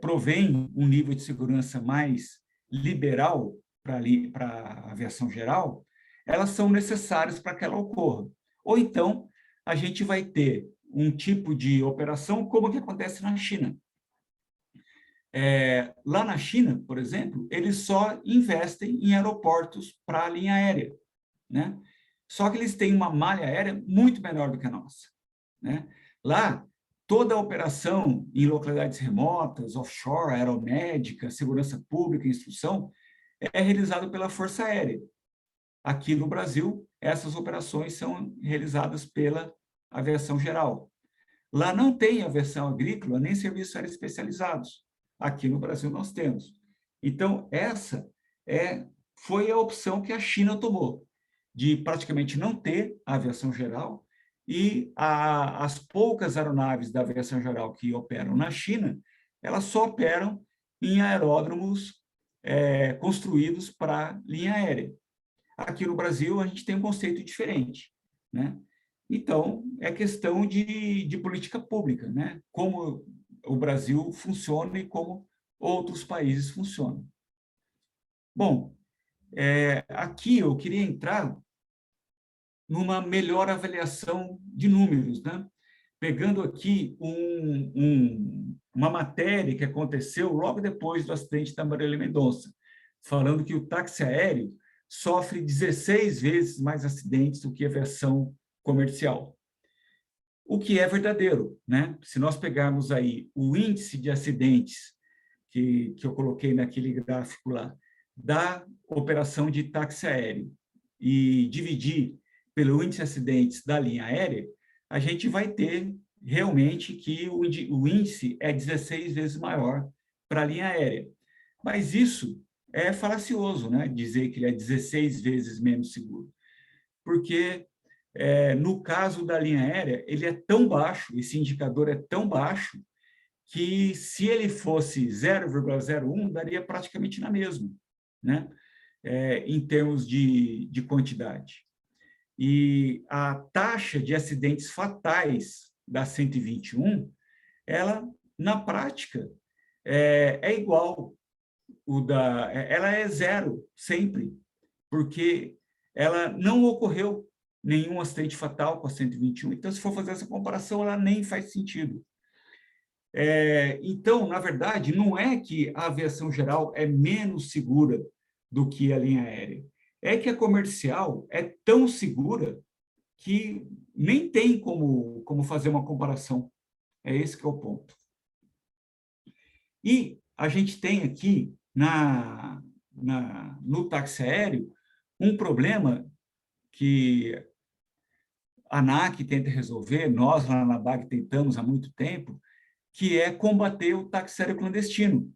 provêm um nível de segurança mais liberal para a aviação geral, elas são necessárias para que ela ocorra. Ou então, a gente vai ter um tipo de operação como o que acontece na China. Lá na China, por exemplo, eles só investem em aeroportos para a linha aérea, né? Só que eles têm uma malha aérea muito menor do que a nossa, né? Lá, toda a operação em localidades remotas, offshore, aeromédica, segurança pública, instrução, é realizada pela Força Aérea. Aqui no Brasil, essas operações são realizadas pela aviação geral. Lá não tem aviação agrícola, nem serviços aéreos especializados. Aqui no Brasil nós temos. Então, essa foi a opção que a China tomou, de praticamente não ter a aviação geral, e as poucas aeronaves da aviação geral que operam na China, elas só operam em aeródromos construídos para linha aérea. Aqui no Brasil, a gente tem um conceito diferente, né? Então, é questão de política pública, né? Como o Brasil funciona e como outros países funcionam. Bom, aqui eu queria entrar numa melhor avaliação de números, né? Pegando aqui uma matéria que aconteceu logo depois do acidente da Marília Mendonça, falando que o táxi aéreo sofre 16 vezes mais acidentes do que a aviação comercial. O que é verdadeiro, né? Se nós pegarmos aí o índice de acidentes que eu coloquei naquele gráfico lá, da operação de táxi aéreo, e dividir pelo índice de acidentes da linha aérea, a gente vai ter realmente que o índice é 16 vezes maior para a linha aérea. Mas isso é falacioso, né? Dizer que ele é 16 vezes menos seguro. Porque, no caso da linha aérea, ele é tão baixo, esse indicador é tão baixo, que se ele fosse 0,01, daria praticamente na mesma, né? Em termos de quantidade. E a taxa de acidentes fatais da 121, ela, na prática, é igual. Ela é zero, sempre, porque ela não ocorreu nenhum acidente fatal com a 121. Então, se for fazer essa comparação, ela nem faz sentido. Então, na verdade, não é que a aviação geral é menos segura do que a linha aérea. É que a comercial é tão segura que nem tem como fazer uma comparação. É esse que é o ponto. E a gente tem aqui, no táxi aéreo, um problema que a ANAC tenta resolver, nós lá na ANABAG tentamos há muito tempo, que é combater o táxi aéreo clandestino,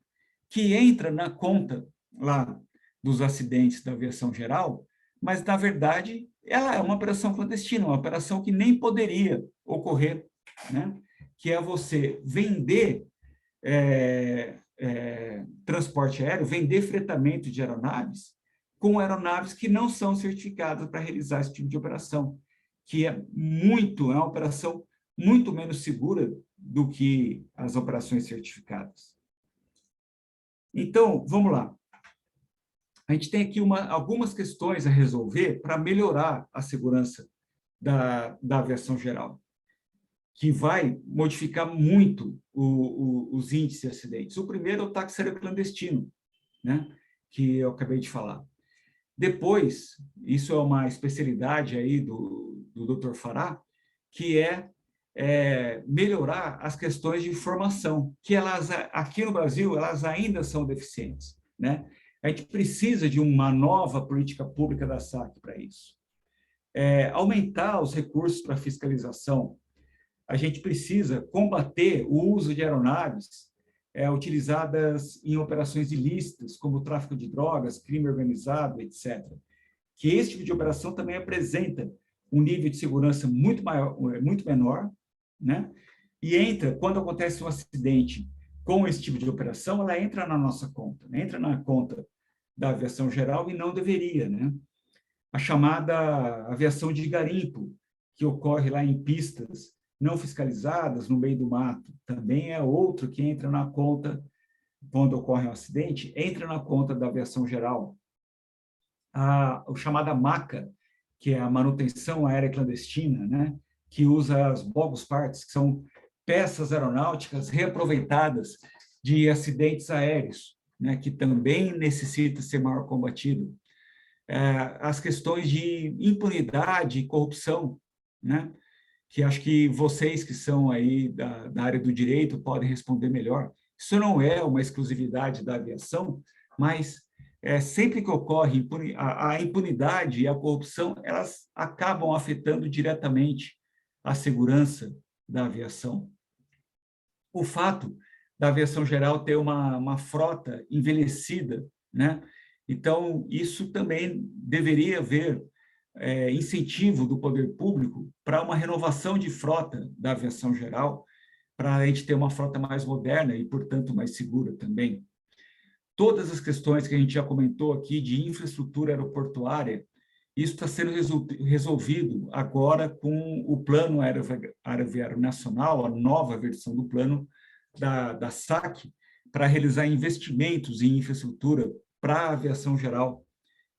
que entra na conta lá dos acidentes da aviação geral, mas, na verdade, ela é uma operação clandestina, uma operação que nem poderia ocorrer, né? Que é você vender transporte aéreo, vender fretamento de aeronaves com aeronaves que não são certificadas para realizar esse tipo de operação, que é uma operação muito menos segura do que as operações certificadas. Então, vamos lá. A gente tem aqui algumas questões a resolver para melhorar a segurança da aviação geral, que vai modificar muito os índices de acidentes. O primeiro é o táxi aéreo clandestino, né, que eu acabei de falar. Depois, isso é uma especialidade aí do Dr. Fará, que é melhorar as questões de informação, que elas, aqui no Brasil, elas ainda são deficientes, né? A gente precisa de uma nova política pública da SAC para isso. Aumentar os recursos para fiscalização. A gente precisa combater o uso de aeronaves utilizadas em operações ilícitas, como o tráfico de drogas, crime organizado, etc. Que esse tipo de operação também apresenta um nível de segurança muito menor, né? E quando acontece um acidente com esse tipo de operação, ela entra na nossa conta, né? Entra na conta da aviação geral e não deveria, né? A chamada aviação de garimpo, que ocorre lá em pistas não fiscalizadas, no meio do mato, também é outro que entra na conta, quando ocorre um acidente, entra na conta da aviação geral. A chamada MACA, que é a manutenção aérea clandestina, né, que usa as bogus parts, que são peças aeronáuticas reaproveitadas de acidentes aéreos, né, que também necessita ser maior combatido. As questões de impunidade e corrupção, né, que acho que vocês que são aí da área do direito podem responder melhor. Isso não é uma exclusividade da aviação, mas sempre que ocorre a impunidade e a corrupção, elas acabam afetando diretamente a segurança da aviação. O fato da aviação geral ter uma frota envelhecida, né? Então, isso também deveria haver incentivo do poder público para uma renovação de frota da aviação geral, para a gente ter uma frota mais moderna e, portanto, mais segura também. Todas as questões que a gente já comentou aqui de infraestrutura aeroportuária, isso está sendo resolvido agora com o Plano Aeroviário Nacional, a nova versão do plano da SAC, para realizar investimentos em infraestrutura para a aviação geral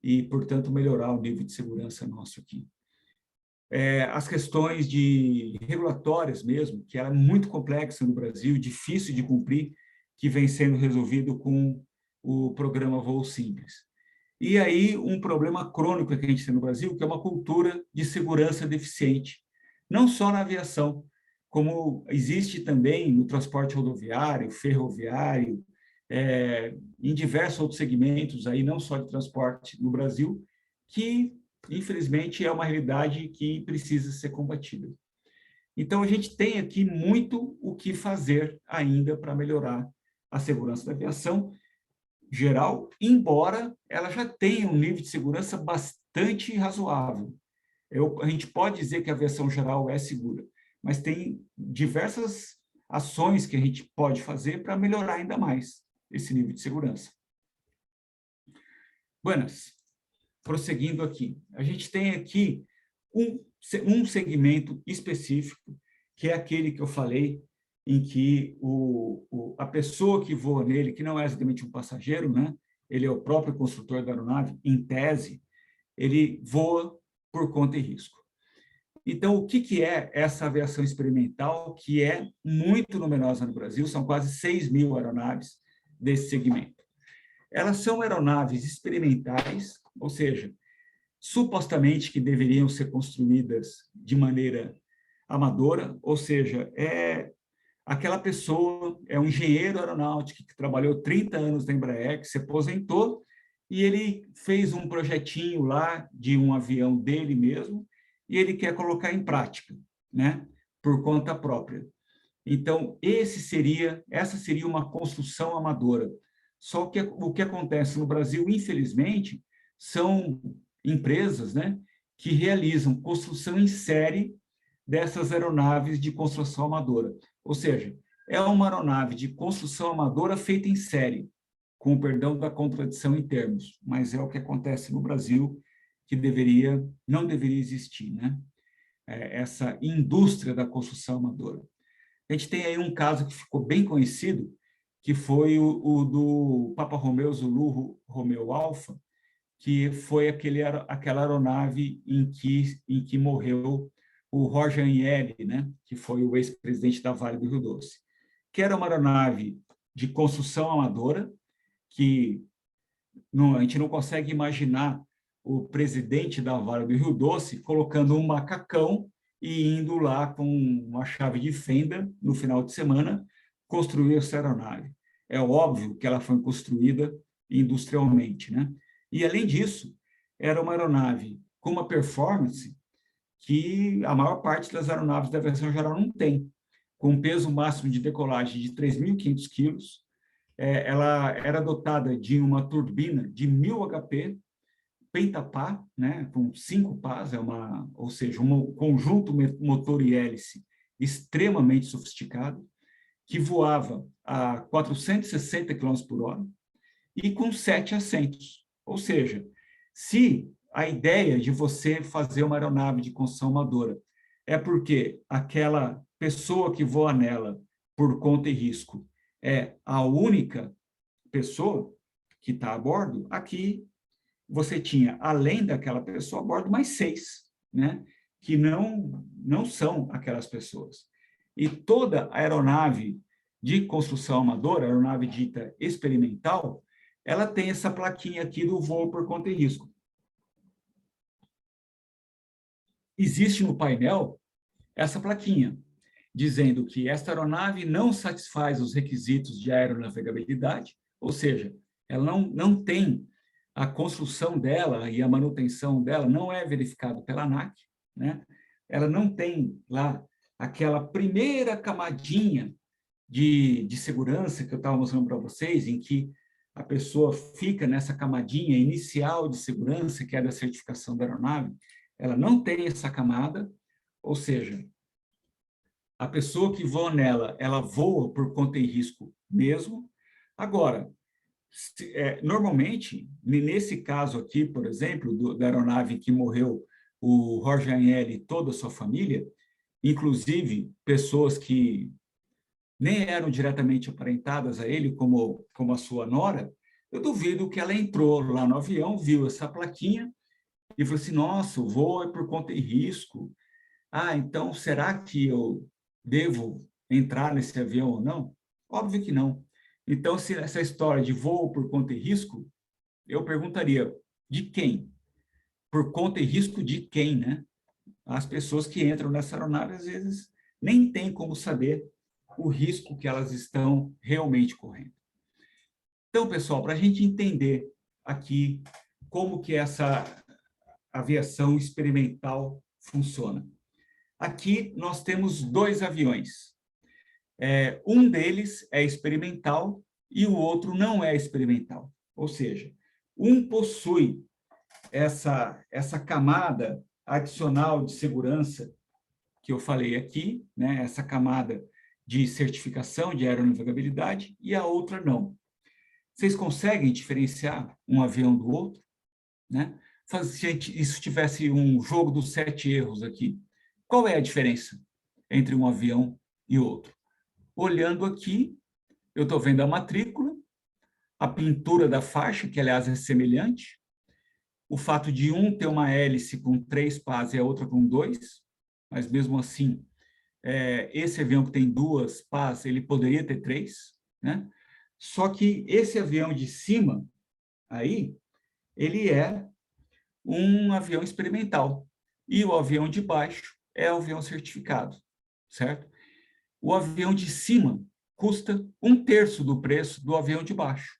e, portanto, melhorar o nível de segurança nosso aqui. As questões regulatórias mesmo, que era muito complexa no Brasil, difícil de cumprir, que vem sendo resolvido com o programa Voo Simples. E aí, um problema crônico que a gente tem no Brasil, que é uma cultura de segurança deficiente, não só na aviação, como existe também no transporte rodoviário, ferroviário, em diversos outros segmentos, aí, não só de transporte no Brasil, que, infelizmente, é uma realidade que precisa ser combatida. Então, a gente tem aqui muito o que fazer ainda para melhorar a segurança da aviação geral, embora ela já tenha um nível de segurança bastante razoável. A gente pode dizer que a aviação geral é segura, mas tem diversas ações que a gente pode fazer para melhorar ainda mais esse nível de segurança. Buenas, prosseguindo aqui. A gente tem aqui um segmento específico, que é aquele que eu falei, em que a pessoa que voa nele, que não é exatamente um passageiro, né? Ele é o próprio construtor da aeronave, em tese, ele voa por conta e risco. Então, o que é essa aviação experimental, que é muito numerosa no Brasil? São quase 6 mil aeronaves desse segmento. Elas são aeronaves experimentais, ou seja, supostamente que deveriam ser construídas de maneira amadora, ou seja, aquela pessoa é um engenheiro aeronáutico que trabalhou 30 anos na Embraer, que se aposentou, e ele fez um projetinho lá de um avião dele mesmo, e ele quer colocar em prática, né, por conta própria. Então, essa seria uma construção amadora. Só que o que acontece no Brasil, infelizmente, são empresas, né, que realizam construção em série dessas aeronaves de construção amadora. Ou seja, é uma aeronave de construção amadora feita em série, com o perdão da contradição em termos, mas é o que acontece no Brasil, que não deveria existir, né? Essa indústria da construção amadora. A gente tem aí um caso que ficou bem conhecido, que foi o do Papa Romeu Zulu Romeo Alfa, que foi aquela aeronave em que morreu o Roger Agnelli, né, que foi o ex-presidente da Vale do Rio Doce, que era uma aeronave de construção amadora, que a gente não consegue imaginar o presidente da Vale do Rio Doce colocando um macacão e indo lá com uma chave de fenda no final de semana construir essa aeronave. É óbvio que ela foi construída industrialmente, né? E, além disso, era uma aeronave com uma performance que a maior parte das aeronaves da aviação geral não tem, com um peso máximo de decolagem de 3.500 quilos. Ela era dotada de uma turbina de 1.000 HP, pentapá, né, com 5 pás, ou seja, um conjunto motor e hélice extremamente sofisticado, que voava a 460 km por hora e com 7 assentos. Ou seja, se a ideia de você fazer uma aeronave de construção amadora é porque aquela pessoa que voa nela por conta e risco é a única pessoa que está a bordo, aqui você tinha, além daquela pessoa a bordo, mais 6, né, que não são aquelas pessoas. E toda aeronave de construção amadora, aeronave dita experimental, ela tem essa plaquinha aqui do voo por conta e risco. Existe no painel essa plaquinha, dizendo que esta aeronave não satisfaz os requisitos de aeronavegabilidade, ou seja, ela não tem a construção dela e a manutenção dela não é verificado pela ANAC, né? Ela não tem lá aquela primeira camadinha de segurança que eu estava mostrando para vocês, em que a pessoa fica nessa camadinha inicial de segurança, que é da certificação da aeronave. Ela não tem essa camada, ou seja, a pessoa que voa nela, ela voa por conta e risco mesmo. Agora, normalmente, nesse caso aqui, por exemplo, da aeronave que morreu o Roger Agnelli e toda a sua família, inclusive pessoas que nem eram diretamente aparentadas a ele, como a sua nora, eu duvido que ela entrou lá no avião, viu essa plaquinha e falou assim, nossa, o voo é por conta e risco. Ah, então, será que eu devo entrar nesse avião ou não? Óbvio que não. Então, se essa história de voo por conta e risco, eu perguntaria, de quem? Por conta e risco de quem, né? As pessoas que entram nessa aeronave, às vezes, nem têm como saber o risco que elas estão realmente correndo. Então, pessoal, para a gente entender aqui como que essa aviação experimental funciona. Aqui nós temos 2 aviões. Um deles é experimental e o outro não é experimental. Ou seja, um possui essa camada adicional de segurança que eu falei aqui, né? Essa camada de certificação de aeronavegabilidade, e a outra não. Vocês conseguem diferenciar um avião do outro? Né? Se isso tivesse um jogo dos 7 erros aqui, qual é a diferença entre um avião e outro? Olhando aqui, eu estou vendo a matrícula, a pintura da faixa, que, aliás, é semelhante, o fato de um ter uma hélice com 3 pás e a outra com 2, mas mesmo assim, esse avião que tem 2 pás, ele poderia ter 3, né? Só que esse avião de cima, aí, ele é um avião experimental. E o avião de baixo é o avião certificado, certo? O avião de cima custa 1/3 do preço do avião de baixo,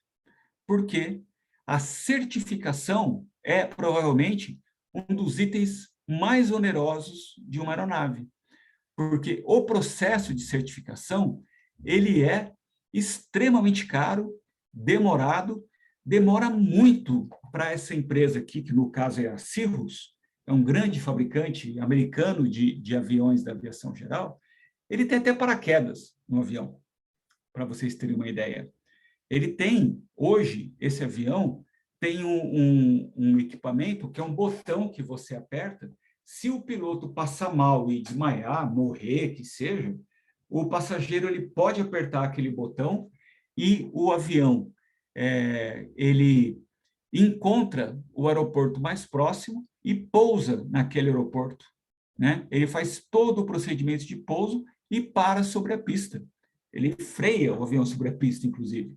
porque a certificação é provavelmente um dos itens mais onerosos de uma aeronave, porque o processo de certificação, ele é extremamente caro, demorado, demora muito para essa empresa aqui, que no caso é a Cirrus, é um grande fabricante americano de aviões da aviação geral, ele tem até paraquedas no avião, para vocês terem uma ideia. Ele tem, hoje, esse avião tem um equipamento que é um botão que você aperta. Se o piloto passar mal e desmaiar, morrer, que seja, o passageiro ele pode apertar aquele botão e o avião ele encontra o aeroporto mais próximo e pousa naquele aeroporto, né? Ele faz todo o procedimento de pouso e para sobre a pista. Ele freia o avião sobre a pista, inclusive,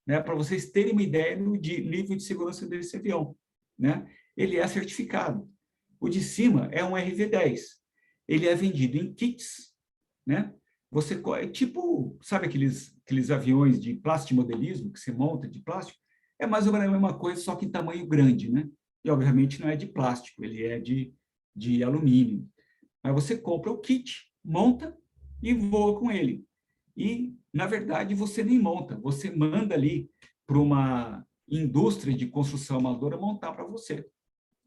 né? Para vocês terem uma ideia do nível de segurança desse avião, né? Ele é certificado. O de cima é um RV-10. Ele é vendido em kits, né? Você, tipo, sabe aqueles aviões de plastimodelismo que você monta de plástico? É mais ou menos a mesma coisa, só que em tamanho grande, né? E, obviamente, não é de plástico, ele é de alumínio. Aí você compra o kit, monta e voa com ele. E, na verdade, você nem monta, você manda ali para uma indústria de construção amadora montar para você.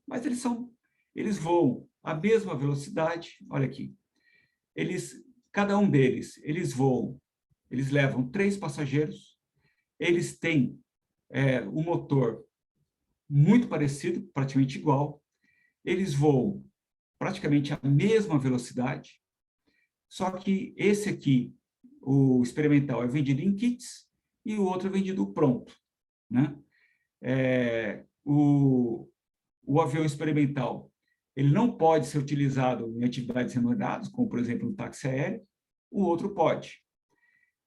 Mas eles voam à mesma velocidade, olha aqui. Cada um deles, eles voam, eles levam 3 passageiros, eles têm um motor muito parecido, praticamente igual, eles voam praticamente a mesma velocidade, só que esse aqui, o experimental, é vendido em kits e o outro é vendido pronto, né? O avião experimental, ele não pode ser utilizado em atividades remuneradas, como, por exemplo, um táxi aéreo, o outro pode.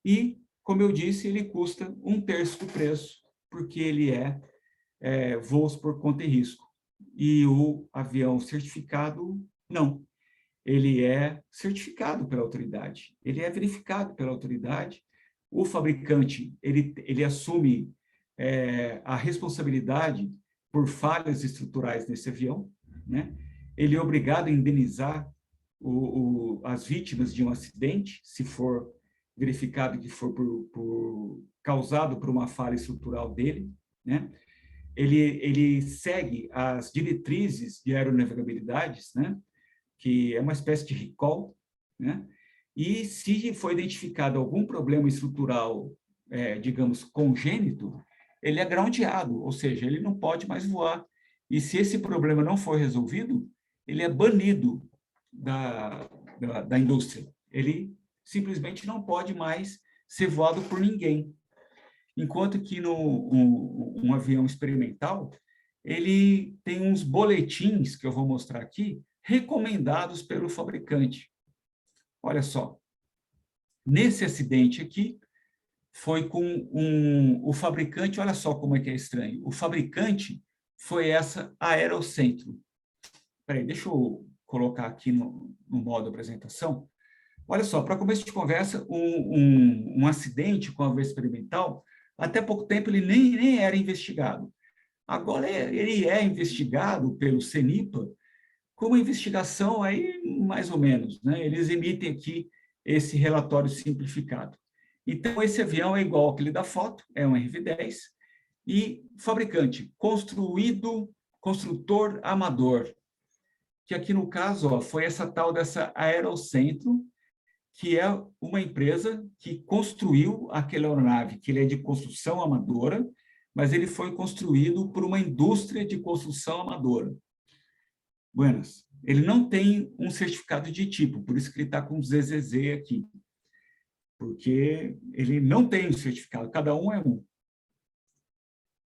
E, como eu disse, ele custa 1/3 do preço, porque ele é voos por conta e risco. E o avião certificado, não. Ele é certificado pela autoridade, ele é verificado pela autoridade. O fabricante, ele assume a responsabilidade por falhas estruturais nesse avião, né? Ele é obrigado a indenizar as vítimas de um acidente, se for verificado que for causado por uma falha estrutural dele, né? Ele segue as diretrizes de aeronavegabilidade, né? Que é uma espécie de recall, né? E se for identificado algum problema estrutural, digamos, congênito, ele é groundeado, ou seja, ele não pode mais voar. E se esse problema não for resolvido, ele é banido da indústria. Ele simplesmente não pode mais ser voado por ninguém. Enquanto que um avião experimental, ele tem uns boletins, que eu vou mostrar aqui, recomendados pelo fabricante. Olha só, nesse acidente aqui, foi com o fabricante, olha só como é que é estranho, o fabricante foi essa Aerocentro. Espera aí, deixa eu colocar aqui no modo apresentação. Olha só, para começo de conversa, um acidente com a avião experimental, até pouco tempo ele nem era investigado. Agora ele é investigado pelo CENIPA com uma investigação aí mais ou menos, né? Eles emitem aqui esse relatório simplificado. Então, esse avião é igual àquele da foto, é um RV-10, e fabricante, construtor amador, que aqui no caso foi essa tal dessa Aerocentro, que é uma empresa que construiu aquela aeronave, que ele é de construção amadora, mas ele foi construído por uma indústria de construção amadora. Buenas. Ele não tem um certificado de tipo, por isso que ele está com ZZZ aqui. Porque ele não tem um certificado, cada um é um.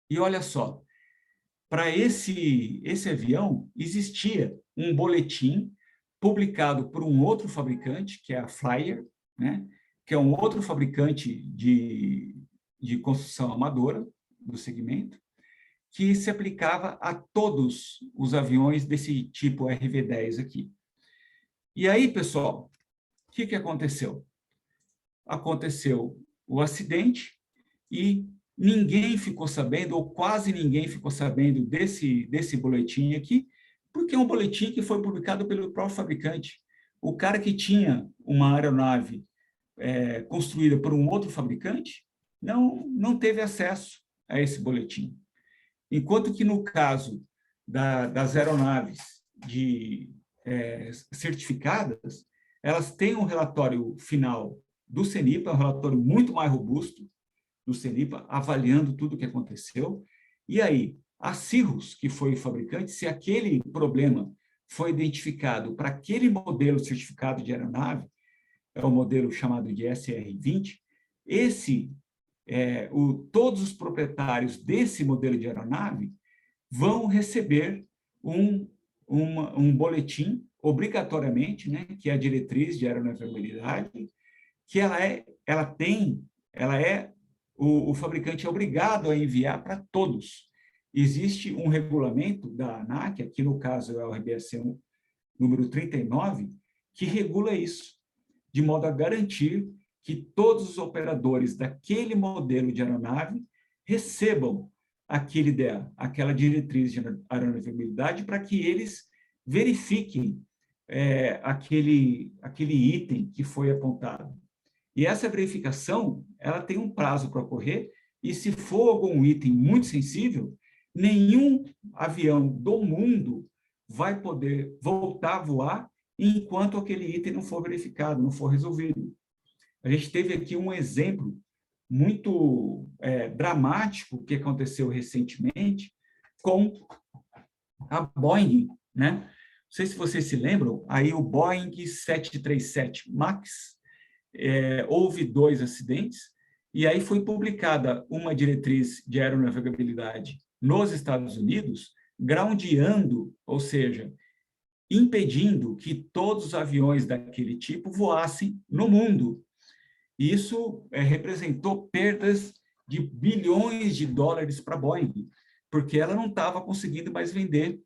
E olha só, para esse avião existia um boletim publicado por um outro fabricante, que é a Flyer, né? Que é um outro fabricante de construção amadora do segmento, que se aplicava a todos os aviões desse tipo RV-10 aqui. E aí, pessoal, o que aconteceu? Aconteceu o acidente e ninguém ficou sabendo, ou quase ninguém ficou sabendo desse boletim aqui, porque é um boletim que foi publicado pelo próprio fabricante. O cara que tinha uma aeronave construída por um outro fabricante não teve acesso a esse boletim. Enquanto que, no caso das aeronaves certificadas, elas têm um relatório final do CENIPA, um relatório muito mais robusto do CENIPA, avaliando tudo o que aconteceu. E aí, a Cirrus, que foi o fabricante, se aquele problema foi identificado para aquele modelo certificado de aeronave, é o modelo chamado de SR-20, todos os proprietários desse modelo de aeronave vão receber um boletim, obrigatoriamente, né, que é a diretriz de aeronavegabilidade, que o fabricante é obrigado a enviar para todos. Existe um regulamento da ANAC, aqui no caso é o RBSC número 39, que regula isso, de modo a garantir que todos os operadores daquele modelo de aeronave recebam aquela diretriz de aeronavegabilidade para que eles verifiquem aquele item que foi apontado. E essa verificação, ela tem um prazo para ocorrer, e se for algum item muito sensível, nenhum avião do mundo vai poder voltar a voar enquanto aquele item não for verificado, não for resolvido. A gente teve aqui um exemplo muito dramático que aconteceu recentemente com a Boeing, né? Não sei se vocês se lembram, aí o Boeing 737 MAX, houve 2 acidentes, e aí foi publicada uma diretriz de aeronavegabilidade nos Estados Unidos, groundeando, ou seja, impedindo que todos os aviões daquele tipo voassem no mundo. Isso representou perdas de bilhões de dólares para a Boeing, porque ela não estava conseguindo mais vender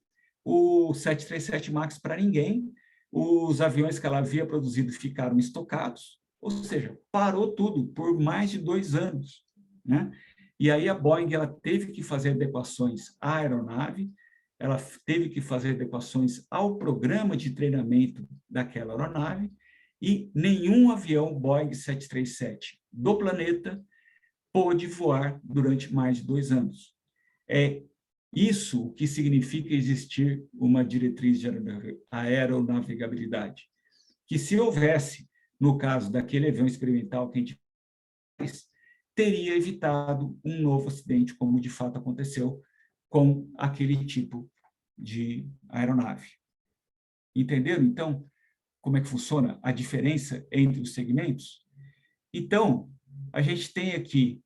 o 737 MAX para ninguém, os aviões que ela havia produzido ficaram estocados, ou seja, parou tudo por mais de 2 anos, né? E aí a Boeing ela teve que fazer adequações à aeronave, ela teve que fazer adequações ao programa de treinamento daquela aeronave, e nenhum avião Boeing 737 do planeta pôde voar durante mais de 2 anos. É isso o que significa existir uma diretriz de aeronavegabilidade, que se houvesse, no caso daquele avião experimental que a gente fez, teria evitado um novo acidente, como de fato aconteceu com aquele tipo de aeronave. Entenderam, então, como é que funciona a diferença entre os segmentos? Então, a gente tem aqui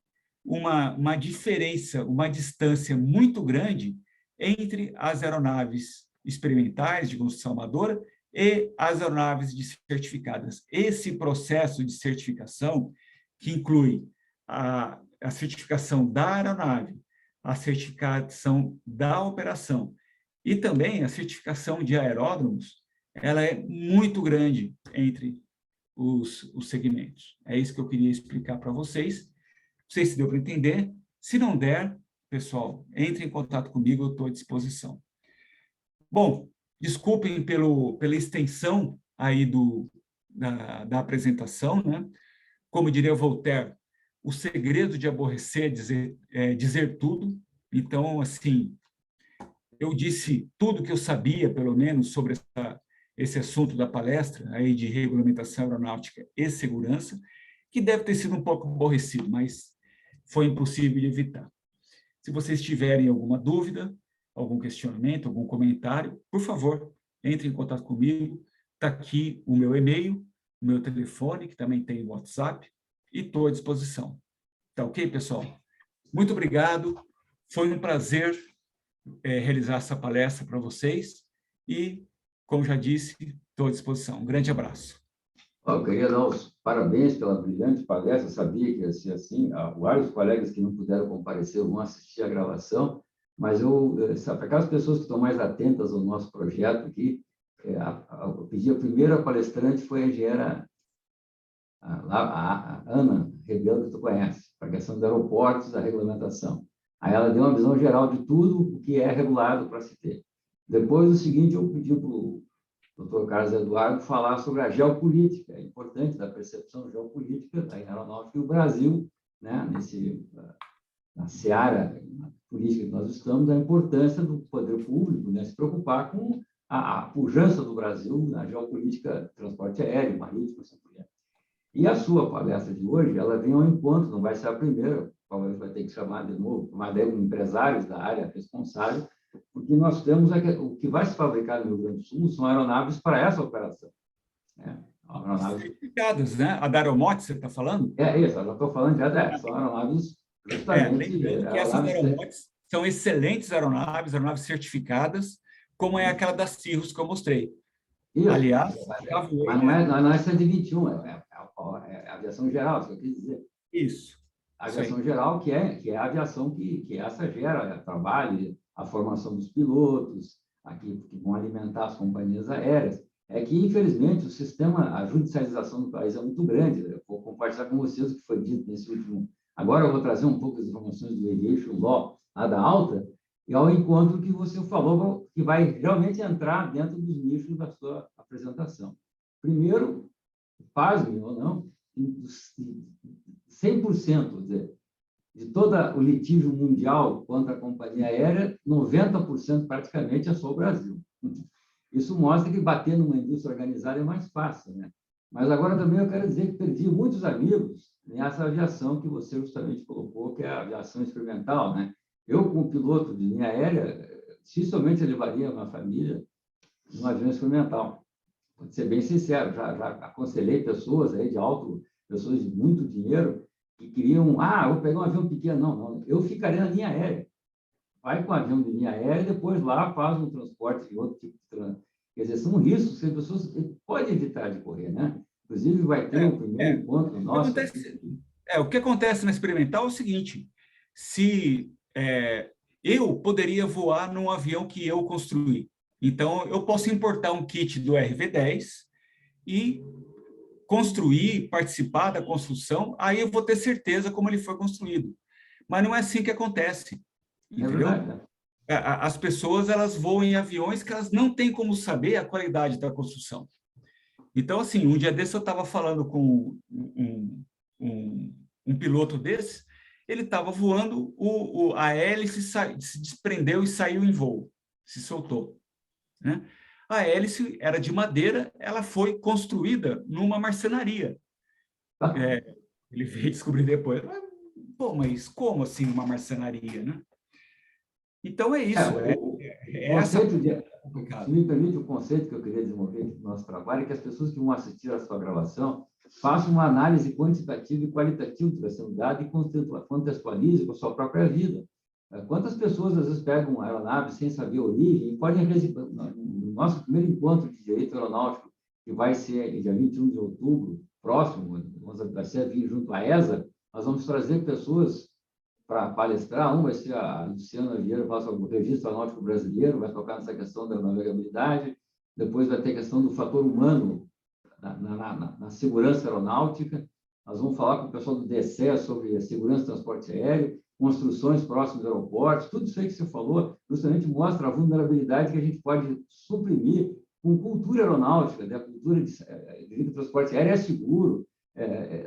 uma diferença, uma distância muito grande entre as aeronaves experimentais de construção amadora e as aeronaves certificadas. Esse processo de certificação, que inclui a certificação da aeronave, a certificação da operação e também a certificação de aeródromos, ela é muito grande entre os segmentos. É isso que eu queria explicar para vocês. Não sei se deu para entender. Se não der, pessoal, entre em contato comigo, eu estou à disposição. Bom, desculpem pela extensão aí da apresentação, né? Como diria Voltaire, o segredo de aborrecer é dizer tudo. Então, assim, eu disse tudo que eu sabia, pelo menos, sobre esse assunto da palestra aí de regulamentação aeronáutica e segurança, que deve ter sido um pouco aborrecido, mas foi impossível de evitar. Se vocês tiverem alguma dúvida, algum questionamento, algum comentário, por favor, entre em contato comigo. Está aqui o meu e-mail, o meu telefone, que também tem o WhatsApp, e estou à disposição. Tá ok, pessoal? Muito obrigado. Foi um prazer realizar essa palestra para vocês e, como já disse, Estou à disposição. Um grande abraço. Eu queria dar os parabéns pela brilhante palestra. Eu sabia que ia ser assim. Há vários colegas que não puderam comparecer vão assistir a gravação, mas para aquelas pessoas que estão mais atentas ao nosso projeto aqui, eu pedi a primeira palestrante foi a engenheira a Ana Rebelo, que tu conhece, para a questão dos aeroportos, da regulamentação. Aí ela deu uma visão geral de tudo o que é regulado para se ter. Depois, o seguinte, eu pedi para o Dr. Carlos Eduardo falar sobre a geopolítica, é importante da percepção geopolítica da aeronáutica e o Brasil, né, na seara política que nós estamos, a importância do poder público, né, se preocupar com a pujança do Brasil na geopolítica de transporte aéreo, marítimo, assim por diante. E a sua palestra de hoje, ela vem ao encontro, não vai ser a primeira, talvez vai ter que chamar de novo, mas empresários da área responsável, porque nós temos o que vai se fabricar no Rio Grande do Sul são aeronaves para essa operação. Né? Aeronaves certificadas, né? A da Aeromote, você está falando? É isso, eu já estou falando já dessa. São aeronaves justamente... lembrando que essas aeromotes são excelentes aeronaves certificadas, como é aquela da Cirrus que eu mostrei. Isso, aliás, mas não é 121, é aviação geral, isso que eu quis dizer. Isso. A aviação geral, que é a aviação que essa gera trabalho, a formação dos pilotos, aqui, que vão alimentar as companhias aéreas. É que, infelizmente, o sistema, a judicialização do país é muito grande. Eu vou compartilhar com vocês o que foi dito nesse último... Agora eu vou trazer um pouco as informações do Aviation Law, lá da alta, e ao encontro que você falou, que vai realmente entrar dentro dos nichos da sua apresentação. Primeiro, pasmem ou não, 100% de todo o litígio mundial contra a companhia aérea, 90% praticamente é só o Brasil. Isso mostra que bater numa indústria organizada é mais fácil, né? Mas agora também eu quero dizer que perdi muitos amigos nessa aviação que você justamente colocou, que é a aviação experimental, né? Eu, como piloto de linha aérea, dificilmente levaria uma família num avião experimental. Vou ser bem sincero, já aconselhei pessoas aí pessoas de muito dinheiro, que queriam, vou pegar um avião pequeno. Não, eu ficaria na linha aérea. Vai com um avião de linha aérea e depois lá faz um transporte de outro tipo de transporte. Quer dizer, são riscos que as pessoas podem evitar de correr, né? Inclusive, vai ter um primeiro encontro nosso. O que acontece na experimental é o seguinte, se eu poderia voar num avião que eu construí, então eu posso importar um kit do RV10 e construir, participar da construção, aí eu vou ter certeza como ele foi construído. Mas não é assim que acontece, entendeu? As pessoas, elas voam em aviões que elas não têm como saber a qualidade da construção. Então, assim, um dia desse eu estava falando com um piloto desse, ele estava voando, a hélice se desprendeu e saiu em voo, se soltou, né? A hélice era de madeira, ela foi construída numa marcenaria. Ele veio descobrir depois, mas como assim uma marcenaria, né? Então é isso. Se me permite, o conceito que eu queria desenvolver no nosso trabalho é que as pessoas que vão assistir a sua gravação façam uma análise quantitativa e qualitativa do que está sendo dado e contextualize com a sua própria vida. Quantas pessoas, às vezes, pegam uma aeronave sem saber a origem e podem receber... No nosso primeiro encontro de direito aeronáutico, que vai ser dia 21 de outubro, próximo, vai ser junto à ESA, nós vamos trazer pessoas para palestrar. Vai ser a Luciana Vieira, faça o registro aeronáutico brasileiro, vai tocar nessa questão da navegabilidade. Depois vai ter a questão do fator humano na segurança aeronáutica. Nós vamos falar com o pessoal do DSE sobre a segurança do transporte aéreo, construções próximas aos aeroportos. Tudo isso aí que você falou justamente mostra a vulnerabilidade que a gente pode suprimir com cultura aeronáutica, né? A cultura de transporte aéreo é seguro.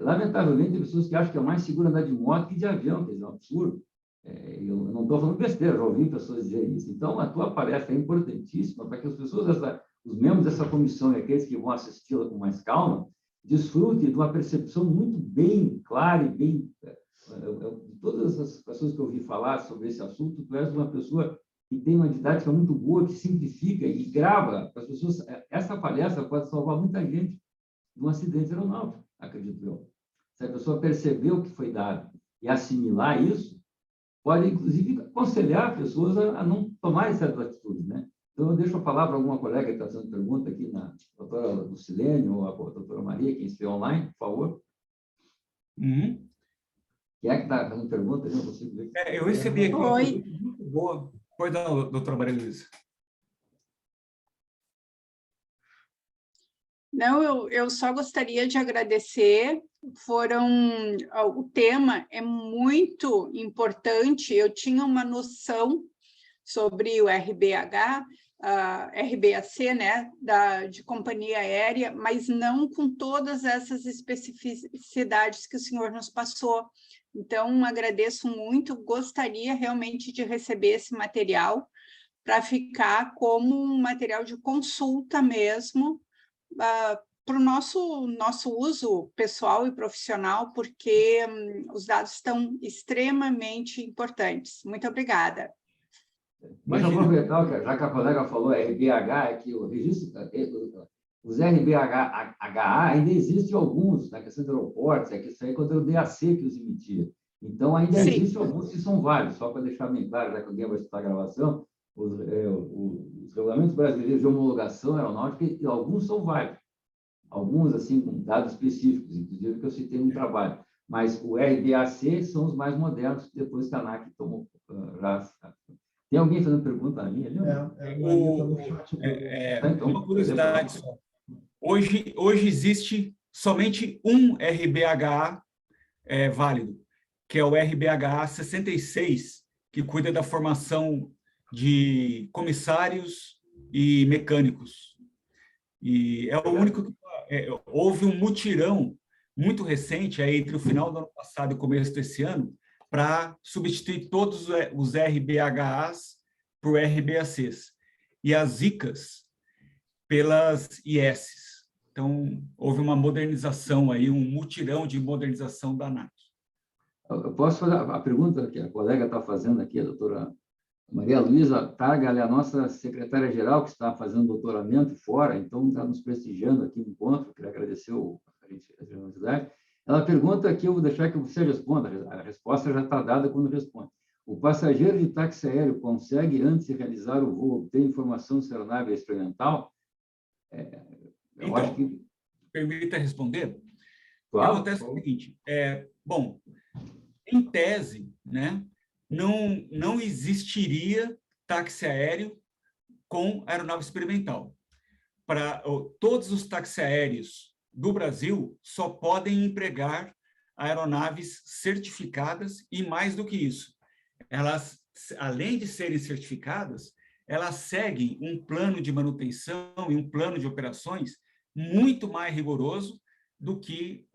Lamentavelmente, tem pessoas que acham que é mais seguro andar de moto que de avião, que é um absurdo. Eu não estou falando besteira, já ouvi pessoas dizerem isso. Então, a tua palestra é importantíssima para que as pessoas, os membros dessa comissão e aqueles que vão assisti-la com mais calma, desfrutem de uma percepção muito bem clara e bem... todas as pessoas que eu ouvi falar sobre esse assunto, tu és uma pessoa que tem uma didática muito boa, que simplifica e grava para as pessoas. Essa palestra pode salvar muita gente de um acidente aeronáutico, acredito eu. Se a pessoa perceber o que foi dado e assimilar isso, pode, inclusive, aconselhar pessoas a não tomarem certas atitudes, né? Então, eu deixo a palavra a alguma colega que está fazendo pergunta aqui, a doutora Lucilene ou a doutora Maria, quem estiver online, por favor. Uhum. Quem é que está fazendo pergunta? Eu não consigo ver. Eu recebi aqui uma Oi. pergunta muito boa. Pois não, doutora Maria Luísa. Não, eu só gostaria de agradecer. O tema é muito importante. Eu tinha uma noção sobre o RBH, RBAC, né, de companhia aérea, mas não com todas essas especificidades que o senhor nos passou. Então, agradeço muito, gostaria realmente de receber esse material para ficar como um material de consulta mesmo, para o nosso uso pessoal e profissional, porque os dados estão extremamente importantes. Muito obrigada. Deixa eu aproveitar, já que a colega falou RBH, é que o registro, os RBHA ainda existem alguns na questão de aeroportos, é que isso aí quando era o DAC que os emitia. Então, ainda Sim. existem alguns que são válidos, só para deixar bem claro, já que alguém vai escutar a gravação, os regulamentos brasileiros de homologação aeronáutica, alguns são válidos. Alguns, assim, com dados específicos, inclusive, que eu citei no trabalho. Mas o RBAC são os mais modernos, depois que a ANAC tomou já. Tem alguém fazendo pergunta a mim ali? Uma curiosidade só. Hoje existe somente um RBHA válido, que é o RBHA 66, que cuida da formação de comissários e mecânicos. E é o único que houve um mutirão muito recente, entre o final do ano passado e o começo desse ano, para substituir todos os RBHAs por RBACs e as ICAs pelas ISs. Então, houve uma modernização aí, um mutirão de modernização da ANAC. Eu posso fazer a pergunta que a colega está fazendo aqui, a doutora Maria Luísa Targa, ela é a nossa secretária-geral, que está fazendo doutoramento fora, então está nos prestigiando aqui no encontro, queria agradecer a generosidade. Ela pergunta aqui, eu vou deixar que você responda, a resposta já está dada quando responde. O passageiro de táxi aéreo consegue, antes de realizar o voo, obter informação se a aeronave é experimental? Eu acho que... Permita responder? Claro. O que acontece é o seguinte, bom, em tese, né, não existiria táxi aéreo com aeronave experimental. Todos os táxi aéreos do Brasil só podem empregar aeronaves certificadas e, mais do que isso, elas, além de serem certificadas, elas seguem um plano de manutenção e um plano de operações muito mais rigoroso do que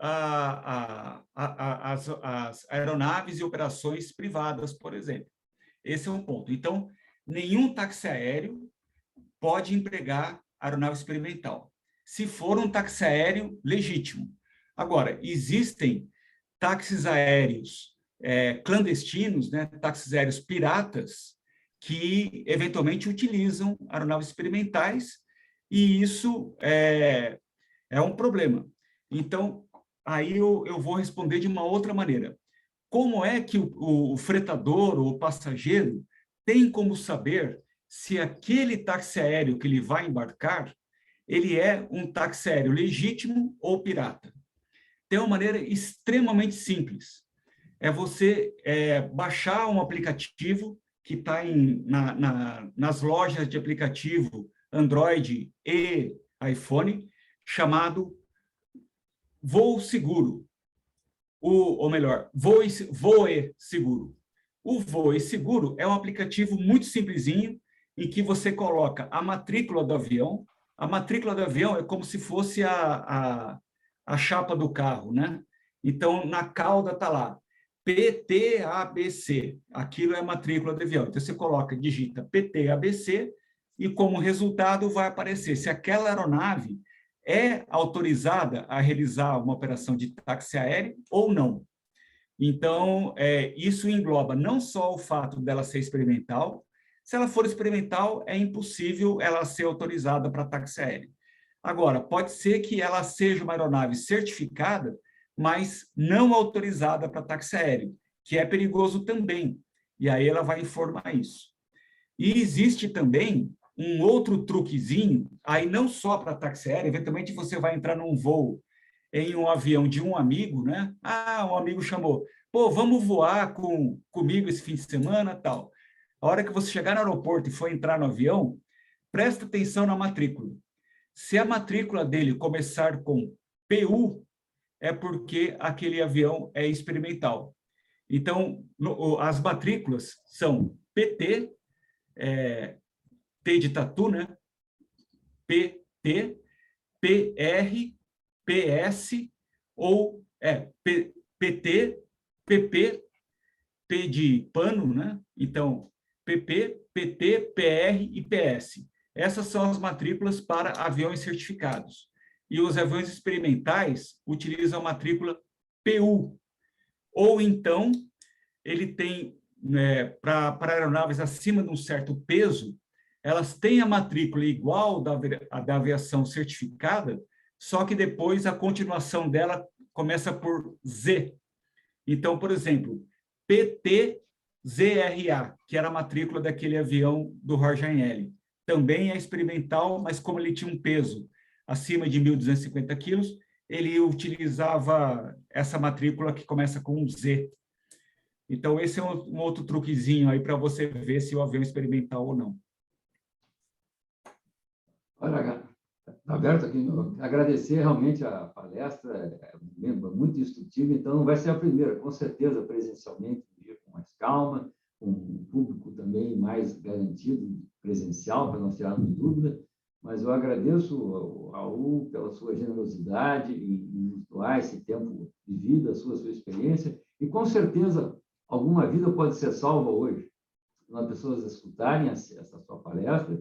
as aeronaves e operações privadas, por exemplo. Esse é um ponto. Então, nenhum táxi aéreo pode empregar aeronave experimental, se for um táxi aéreo legítimo. Agora, existem táxis aéreos clandestinos, né, táxis aéreos piratas, que eventualmente utilizam aeronaves experimentais, e isso é um problema. Então, aí eu vou responder de uma outra maneira. Como é que o fretador ou o passageiro tem como saber se aquele táxi aéreo que ele vai embarcar, ele é um táxi aéreo legítimo ou pirata? Tem uma maneira extremamente simples. É você baixar um aplicativo que está nas lojas de aplicativo Android e iPhone, chamado Voo Seguro, ou melhor, Voe Seguro. O Voe Seguro é um aplicativo muito simplesinho, em que você coloca a matrícula do avião. A matrícula do avião é como se fosse a chapa do carro, né? Então, na cauda está lá, PTABC, aquilo é a matrícula do avião. Então, você digita PTABC, e como resultado vai aparecer se aquela aeronave é autorizada a realizar uma operação de táxi aéreo ou não. Então, isso engloba não só o fato dela ser experimental. Se ela for experimental, é impossível ela ser autorizada para táxi aéreo. Agora, pode ser que ela seja uma aeronave certificada, mas não autorizada para táxi aéreo, que é perigoso também. E aí ela vai informar isso. E existe também um outro truquezinho, aí não só para táxi aéreo, eventualmente você vai entrar num voo em um avião de um amigo, né? Ah, um amigo chamou, pô, vamos voar comigo esse fim de semana, tal. A hora que você chegar no aeroporto e for entrar no avião, presta atenção na matrícula. Se a matrícula dele começar com PU, é porque aquele avião é experimental. Então, as matrículas são PT, T de tatu, né? PT, PR, PS, ou PT, PP, P de pano, né? Então, PP, PT, PR e PS. Essas são as matrículas para aviões certificados. E os aviões experimentais utilizam a matrícula PU. Ou então, ele tem, né, para aeronaves acima de um certo peso, elas têm a matrícula igual da aviação certificada, só que depois a continuação dela começa por Z. Então, por exemplo, PTZRA, que era a matrícula daquele avião do Rogério L. Também é experimental, mas como ele tinha um peso acima de 1.250 quilos, ele utilizava essa matrícula que começa com um Z. Então, esse é um outro truquezinho aí para você ver se o avião é experimental ou não. Olha, Alberto, aqui, agradecer realmente a palestra, muito instrutiva, então não vai ser a primeira, com certeza, presencialmente, com mais calma, com um público também mais garantido, presencial, para não tirarmos dúvida, mas eu agradeço ao Raul pela sua generosidade em nos doar esse tempo de vida, a sua experiência, e com certeza alguma vida pode ser salva hoje, quando as pessoas escutarem essa sua palestra,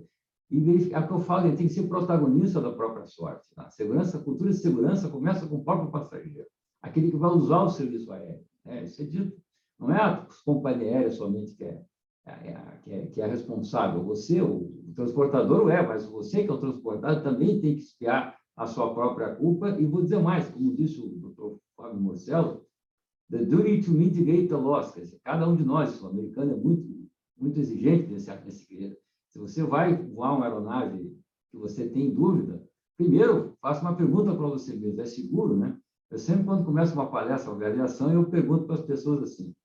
e verificar, que eu falo, ele tem que ser protagonista da própria sorte. A segurança, a cultura de segurança começa com o próprio passageiro, aquele que vai usar o serviço aéreo. Isso é dito. Não é a companhia aérea somente que é responsável. Você, o transportador, mas você que é o transportado também tem que espiar a sua própria culpa. E vou dizer mais, como disse o Dr. Fábio Morcello, the duty to mitigate the loss. Quer dizer, cada um de nós, sul-americano, é muito exigente nesse quesito. Se você vai voar uma aeronave que você tem dúvida, primeiro, faça uma pergunta para você mesmo, é seguro, né? Eu sempre, quando começo uma palestra sobre aviação, eu pergunto para as pessoas assim,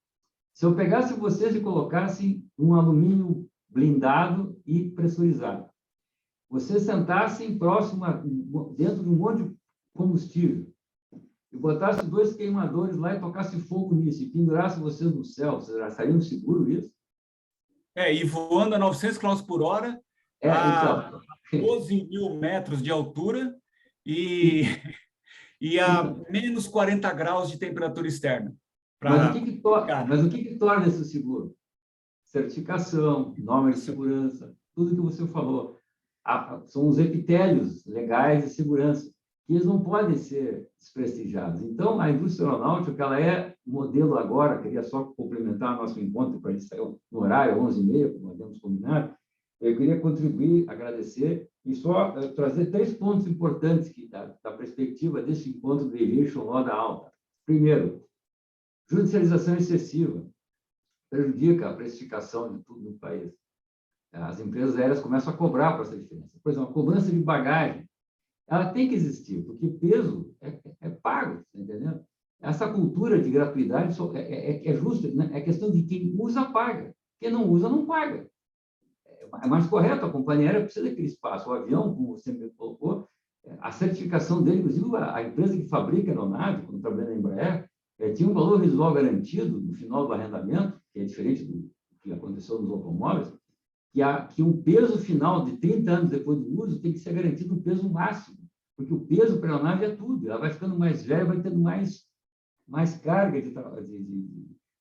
se eu pegasse vocês e colocasse um alumínio blindado e pressurizado, vocês sentassem dentro de um monte de combustível, e botasse 2 queimadores lá e tocasse fogo nisso, e pendurasse vocês no céu, vocês já estariam seguros isso? E voando a 900 km por hora, a 12 mil metros de altura e a menos 40 graus de temperatura externa. Mas o que torna isso seguro? Certificação, norma de segurança, tudo que você falou. São os epitélios legais de segurança, que eles não podem ser desprestigiados. Então, a indústria aeronáutica, ela é modelo agora, queria só complementar nosso encontro para a gente sair no horário, 11h30, como nós temos combinado. Eu queria contribuir, agradecer, e só trazer 3 pontos importantes da perspectiva desse encontro do Aviation Law da Alta. Primeiro, judicialização excessiva prejudica a precificação de tudo no país. As empresas aéreas começam a cobrar por essa diferença. Por exemplo, a cobrança de bagagem, ela tem que existir, porque peso é pago, tá entendendo? Essa cultura de gratuidade é justa, né? É questão de quem usa, paga. Quem não usa, não paga. É mais correto, a companhia aérea precisa daquele espaço. O avião, como você me colocou, a certificação dele, inclusive a empresa que fabrica a aeronave, quando trabalha na Embraer, tinha um valor residual garantido no final do arrendamento, que é diferente do que aconteceu nos automóveis, que um peso final de 30 anos depois do uso tem que ser garantido um peso máximo, porque o peso para a aeronave é tudo, ela vai ficando mais velha, vai tendo mais carga de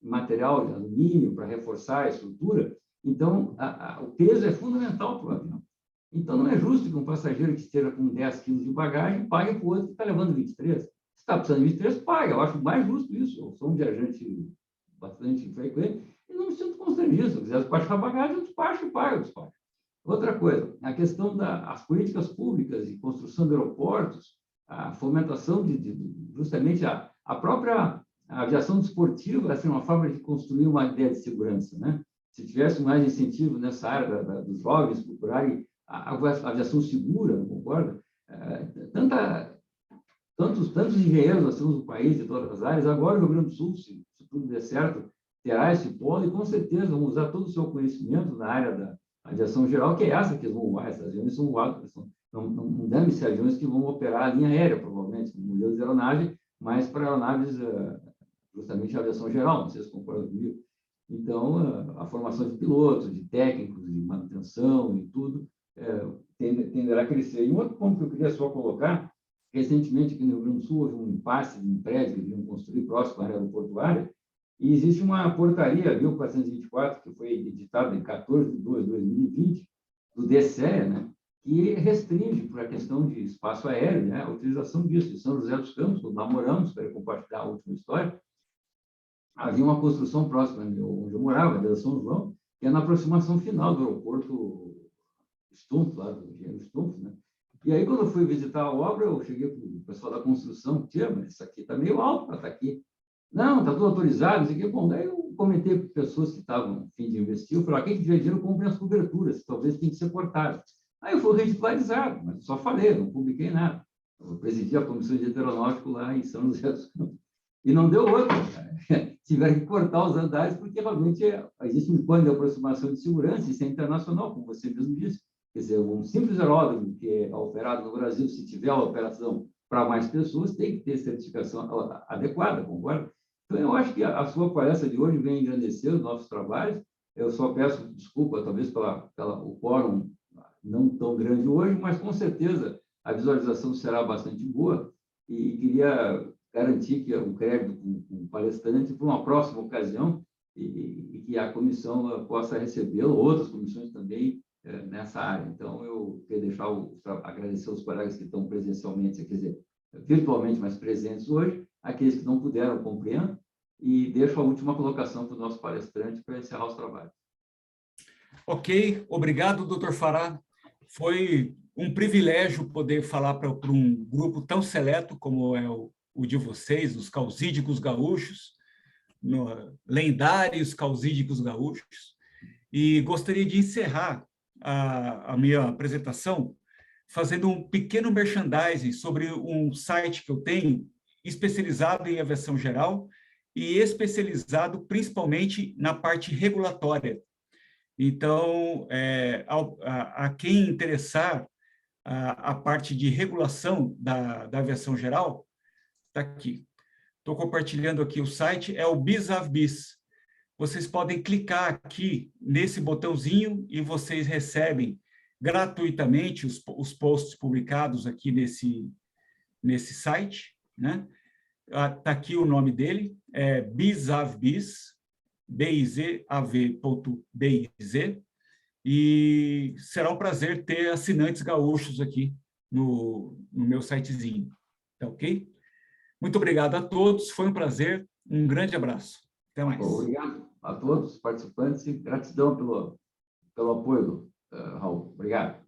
material de alumínio para reforçar a estrutura, então o peso é fundamental para o avião. Então não é justo que um passageiro que esteja com 10 quilos de bagagem pague para o outro que está levando 23. Se está precisando de 23, paga, eu acho mais justo isso, eu sou um viajante bastante frequente, e não me sinto constrangido. Se eu quiser despachar a bagagem, eu despacho e pago o despacho. Outra coisa, a questão das políticas públicas de construção de aeroportos, a fomentação justamente a própria aviação desportiva, assim, uma forma de construir uma ideia de segurança, né? Se tivesse mais incentivo nessa área dos jovens procurarem a aviação segura, não concorda? Tantos engenheiros nós temos no país, de todas as áreas. Agora, o Rio Grande do Sul, se tudo der certo, terá esse polo e, com certeza, vão usar todo o seu conhecimento na área da aviação geral, que é essa que eles vão voar. Essas aviões são voados, não devem ser aviões que vão operar a linha aérea, provavelmente, como modelos de aeronave, mas para aeronaves, justamente a aviação geral, não sei se concordam comigo. Então, a formação de pilotos, de técnicos, de manutenção e tudo, tenderá a crescer. E um outro ponto que eu queria só colocar, recentemente, aqui no Rio Grande do Sul, houve um impasse de um prédio que iam construir próximo à área aeroportuária, e existe uma portaria, 1424, que foi editada em 14 de 2 de 2020, do DCE, né, que restringe, por a questão de espaço aéreo, né, a utilização disso. Em São José dos Campos, nós namoramos, para compartilhar a última história, havia uma construção próxima onde eu morava, da São João, que é na aproximação final do aeroporto Stumpf, lá do engenheiro Stumpf, né? E aí, quando eu fui visitar a obra, eu cheguei com o pessoal da construção, tia, mas isso aqui está meio alto para estar aqui. Não, está tudo autorizado, não sei o quê. Bom, daí eu comentei com pessoas que estavam a fim de investir, eu falei, quem tiver dinheiro, compre as coberturas, talvez tenha que ser cortado. Aí eu fui ridicularizado, mas só falei, não publiquei nada. Eu presidi a comissão de aeronáutico lá em São José dos Campos. E não deu outra, cara. Tiveram que cortar os andares, porque realmente existe um plano de aproximação de segurança, isso é internacional, como você mesmo disse. Quer dizer, um simples aeródromo que é operado no Brasil, se tiver a operação para mais pessoas, tem que ter certificação adequada, concorda? Então, eu acho que a sua palestra de hoje vem engrandecer os nossos trabalhos. Eu só peço desculpa, talvez, pelo quórum não tão grande hoje, mas, com certeza, a visualização será bastante boa e queria garantir que o crédito com o palestrante para uma próxima ocasião e que a comissão possa recebê-lo, outras comissões também, nessa área. Então, eu queria agradecer aos colegas que estão presencialmente, quer dizer, virtualmente, mas presentes hoje, aqueles que não puderam, compreendam, e deixo a última colocação para o nosso palestrante para encerrar os trabalhos. Ok, obrigado, doutor Fará. Foi um privilégio poder falar para um grupo tão seleto como é o de vocês, os causídicos gaúchos, lendários causídicos gaúchos, e gostaria de encerrar a minha apresentação fazendo um pequeno merchandising sobre um site que eu tenho especializado em aviação geral e especializado principalmente na parte regulatória. Então, a quem interessar a parte de regulação da aviação geral, está aqui. Estou compartilhando aqui o site, é o BisAvBis. Vocês podem clicar aqui nesse botãozinho e vocês recebem gratuitamente os posts publicados aqui nesse site, né? Está aqui o nome dele, é BisAvBis, bizav.biz, e será um prazer ter assinantes gaúchos aqui no meu sitezinho, tá ok? Muito obrigado a todos, foi um prazer, um grande abraço. Até mais. Obrigado a todos os participantes e gratidão pelo apoio, Raul. Obrigado.